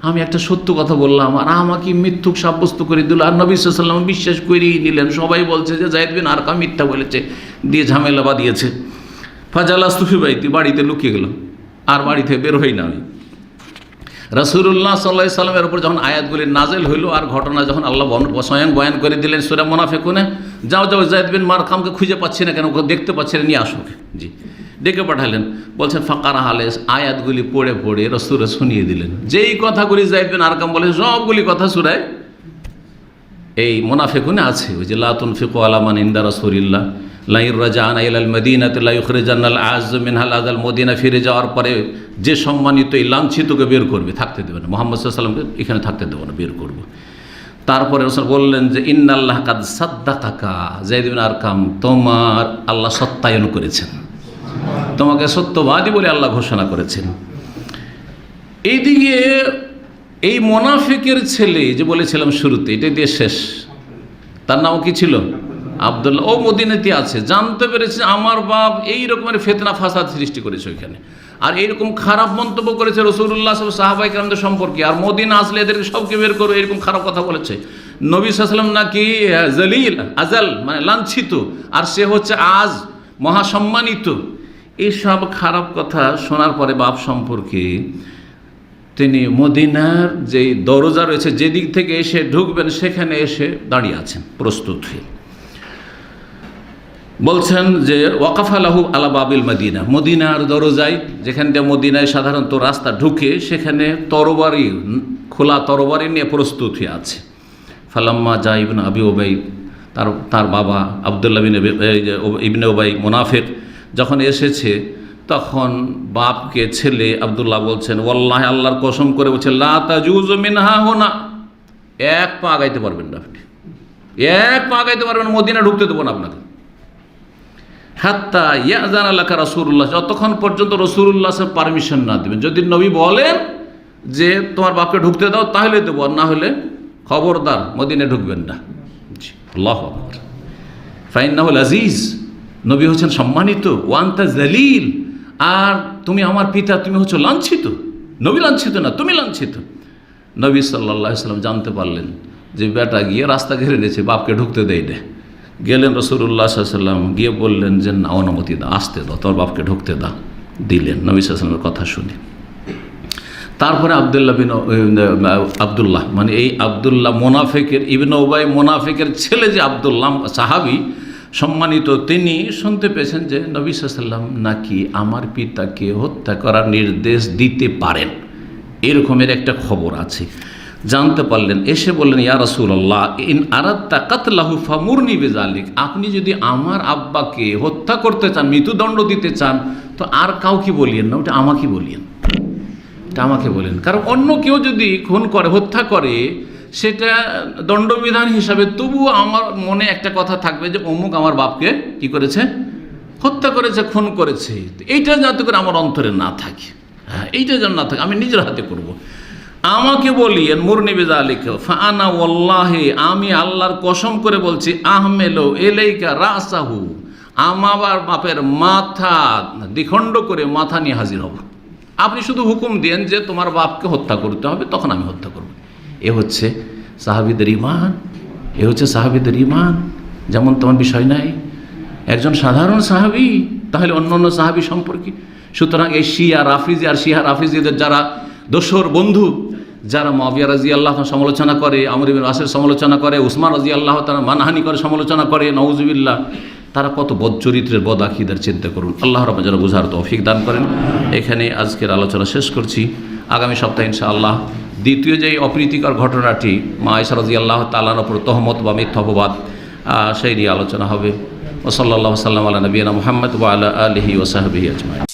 আমি একটা সত্য কথা বললাম আর আমাকে মিথ্যুক সাব্যস্ত করে দিল, আর নবী সাল্লাল্লাহু আলাইহি ওয়াসাল্লাম বিশ্বাস করেই নিলেন। সবাই বলছে যে যায়েদ বিন আরকাম মিথ্যা বলেছে, দিয়ে ঝামেলা বাঁধিয়েছে। ফাজালাস্তু ফি বাইতি, বাড়িতে লুকিয়ে গেল, আর বাড়ি থেকে বের হই না আমি। রাসূলুল্লাহ সাল্লাল্লাহু আলাইহি সাল্লামের উপর যখন আয়াতগুলি নাজেল হইল আর ঘটনা যখন আল্লাহ স্বয়ং বয়ান করে দিলেন সূরা মুনাফিকুনে, যাও যাও যায়েদ বিন আরকামকে খুঁজে পাচ্ছি না কেন, ওকে দেখতে পাচ্ছি না, নিয়ে আসো। জি, ডেকে পাঠালেন। বলছেন ফাকারা হালে, আয়াতগুলি পড়ে পড়ে রাসূল শুনিয়ে দিলেন। যেই কথাগুলি যায়েদ বিন আরকাম বলে সবগুলি কথা সূরায় এই মুনাফিকুনে আছে। ওই যে লা তুনফিকু আলা মান ইনদা রাসূলিল্লাহ লা ইরজানা ইলাল মদিনাতি লা ইখরিজানাল আযযু মিনহাল আযাল, মদিনা ফিরে যাওয়ার পরে যে সম্মানিত এই লাঞ্ছিতকে বের করবে, থাকতে দেবে না, মুহাম্মদ সাল্লাল্লাহু আলাইহি ওয়াসাল্লামকে এখানে থাকতে দেবে না, বের করবে। তারপরে রাসূল বললেন যে ইন্নাল্লাহ কাদ সাদ্দাকাকা, যায়েদ বিন আরকাম তোমার আল্লাহ সত্যায়ন করেছেন, তোমাকে সত্যবাদী বলে আল্লাহ ঘোষণা করেছেন। এইদিকে এই মুনাফিকের ছেলে যে বলেছিলাম শুরুতে, এটা দিয়ে শেষ, তার নাম কি ছিল? আব্দুল্লাহ। ও মদিনাতে আছে, জানতে পেরেছে আমার বাপ এই রকমের ফিতনা ফাসাদ সৃষ্টি করেছে ওইখানে, আর এইরকম খারাপ মন্তব্য করেছে রাসূলুল্লাহ সাহাবায়ে কেরামদের সম্পর্কে, আর মদিনা আসলে এদেরকে সবকে বের করো, এরকম খারাপ কথা বলেছে। নবী সাল্লাল্লাহু আলাইহি ওয়াসাল্লাম নাকি জলিল আজাল মানে লাঞ্ছিত, আর সে হচ্ছে আজ মহাসম্মানিত। এইসব খারাপ কথা শোনার পরে বাপ সম্পর্কে তিনি মদিনার যে দরজা রয়েছে, যেদিক থেকে এসে ঢুকবেন সেখানে এসে দাঁড়িয়ে আছেন প্রস্তুত হয়ে। বলছেন যে ওয়াকাফা লাহু আলা বাবিল মদিনা, মদিনার দরজায়, যেখান থেকে মদিনায় সাধারণত রাস্তা ঢুকে, সেখানে তরবারি, খোলা তরবারি নিয়ে প্রস্তুত হয়ে আছে। ফালাম্মা জা ইবনে আবি উবাই, তার বাবা আব্দুল্লাহ ইবনে উবাই মুনাফিক যখন এসেছে, তখন বাপকে ছেলে আব্দুল্লাহ বলছেন ওয়াল্লাহি, আল্লাহর কসম করে বলছে লা তাজুজু মিনহা হুনা, এক পা আগাইতে পারবেন না আপনি, এক পা আগাইতে পারবেন, মদিনা ঢুকতে দেবো না আপনাকে। হাত্তা ইয়াযানা লাকা রাসূলুল্লাহ, যতক্ষণ পর্যন্ত রাসূলুল্লাহ পারমিশন না দেবেন। যদি নবী বলেন যে তোমার বাপকে ঢুকতে দাও তাহলে দেবো, আর না হলে খবরদার মদিনা ঢুকবেন না। আল্লাহু আকবার। ফাইন্নাহুল আজিজ, নবী হচ্ছেন সম্মানিত, ওয়ান্তা জালিল, আর তুমি আমার পিতা, তুমি হচ্ছে লাঞ্ছিত। নবী লাঞ্ছিত না, তুমি লাঞ্ছিত। নবী সাল্লাল্লাহু আলাইহি ওয়াসাল্লাম জানতে পারলেন যে বেটা গিয়ে রাস্তা ঘিরে নিয়েছে, বাপকে ঢুকতে দেয় না। গেলেন রাসূলুল্লাহ সাল্লাল্লাহু আলাইহি ওয়াসাল্লাম, গিয়ে বললেন যে না, অনুমতি দাও, আসতে দাও, তোর বাপকে ঢুকতে দাও। দিলেন নবী সাল্লাল্লাহু আলাইহি ওয়াসাল্লামের কথা শুনে। তারপরে আব্দুল্লাহ মানে এই আব্দুল্লাহ মুনাফিকের, ইবনে উবাই মুনাফিকের ছেলে যে আব্দুল্লাহ সাহাবী সম্মানিত, তিনি শুনতে পেয়েছেন যে নবী সাল্লাল্লাহু আলাইহি ওয়াসাল্লাম নাকি আমার পিতাকে হত্যা করার নির্দেশ দিতে পারেন, এরকমের একটা খবর আছে। জানতে পারলেন, এসে বললেন ইয়া রাসূলুল্লাহ ইন আরাদতা কাতলাহু ফামুরনি বিযালিক, আপনি যদি আমার আব্বাকে হত্যা করতে চান, মৃত্যুদণ্ড দিতে চান, তো আর কাউকে বলিয়েন না, ওটা আমাকে বলিয়েন, এটা আমাকে বলেন। কারণ অন্য কেউ যদি খুন করে, হত্যা করে, সেটা দণ্ডবিধান হিসাবে, তবুও আমার মনে একটা কথা থাকবে যে অমুক আমার বাপকে কি করেছে, হত্যা করেছে, খুন করেছে। এইটা যাতে করে আমার অন্তরে না থাকে, হ্যাঁ, এইটা যেন না থাকে, আমি নিজের হাতে করব। আমাকে বলিয়েন মুরনি বিযালিকা ফাআনা ওয়াল্লাহি, আমি আল্লাহর কসম করে বলছি, আহমেলো এলাইকা রাসাহু, আমার বাপের মাথা দ্বিখণ্ড করে মাথা নিয়ে হাজির হব। আপনি শুধু হুকুম দেন যে তোমার বাপকে হত্যা করতে হবে, তখন আমি হত্যা করব। এ হচ্ছে সাহাবীদের ঈমান, এ হচ্ছে সাহাবীদের ঈমান। যেমন তোমার বিষয় নাই, একজন সাধারণ সাহাবী, তাহলে অন্য অন্য সাহাবী সম্পর্কে। সুতরাং এই শিয়া রাফিজি আর শিয়া রাফিজিদের যারা দোসর বন্ধু, যারা মুআবিয়া রাদিয়াল্লাহু আনহু সমালোচনা করে, আমর ইবনে আসের সমালোচনা করে, উসমান রাদিয়াল্লাহু তাআলা মানহানি করে সমালোচনা করে, নাউজুবিল্লাহ, তারা কত বদ চরিত্রের, বদ আকীদার, চিন্তা করুন। আল্লাহ রাব্বুল যেন বুঝার তৌফিক দান করেন। এখানে আজকের আলোচনা শেষ করছি। আগামী সপ্তাহে ইনশাআল্লাহ দ্বিতীয় যে অপ্রীতিকর ঘটনাটি, মা আয়েশা রাদিয়াল্লাহু তাআলার উপর তহমত বা মিথ্যা অপবাদ, সেই নিয়ে আলোচনা হবে। ওয়া সাল্লাল্লাহু সাল্লাম আলা নবিয়িনা মুহাম্মদ ওয়া আলা আলিহি ওয়া সাহবিহি আজমাইন।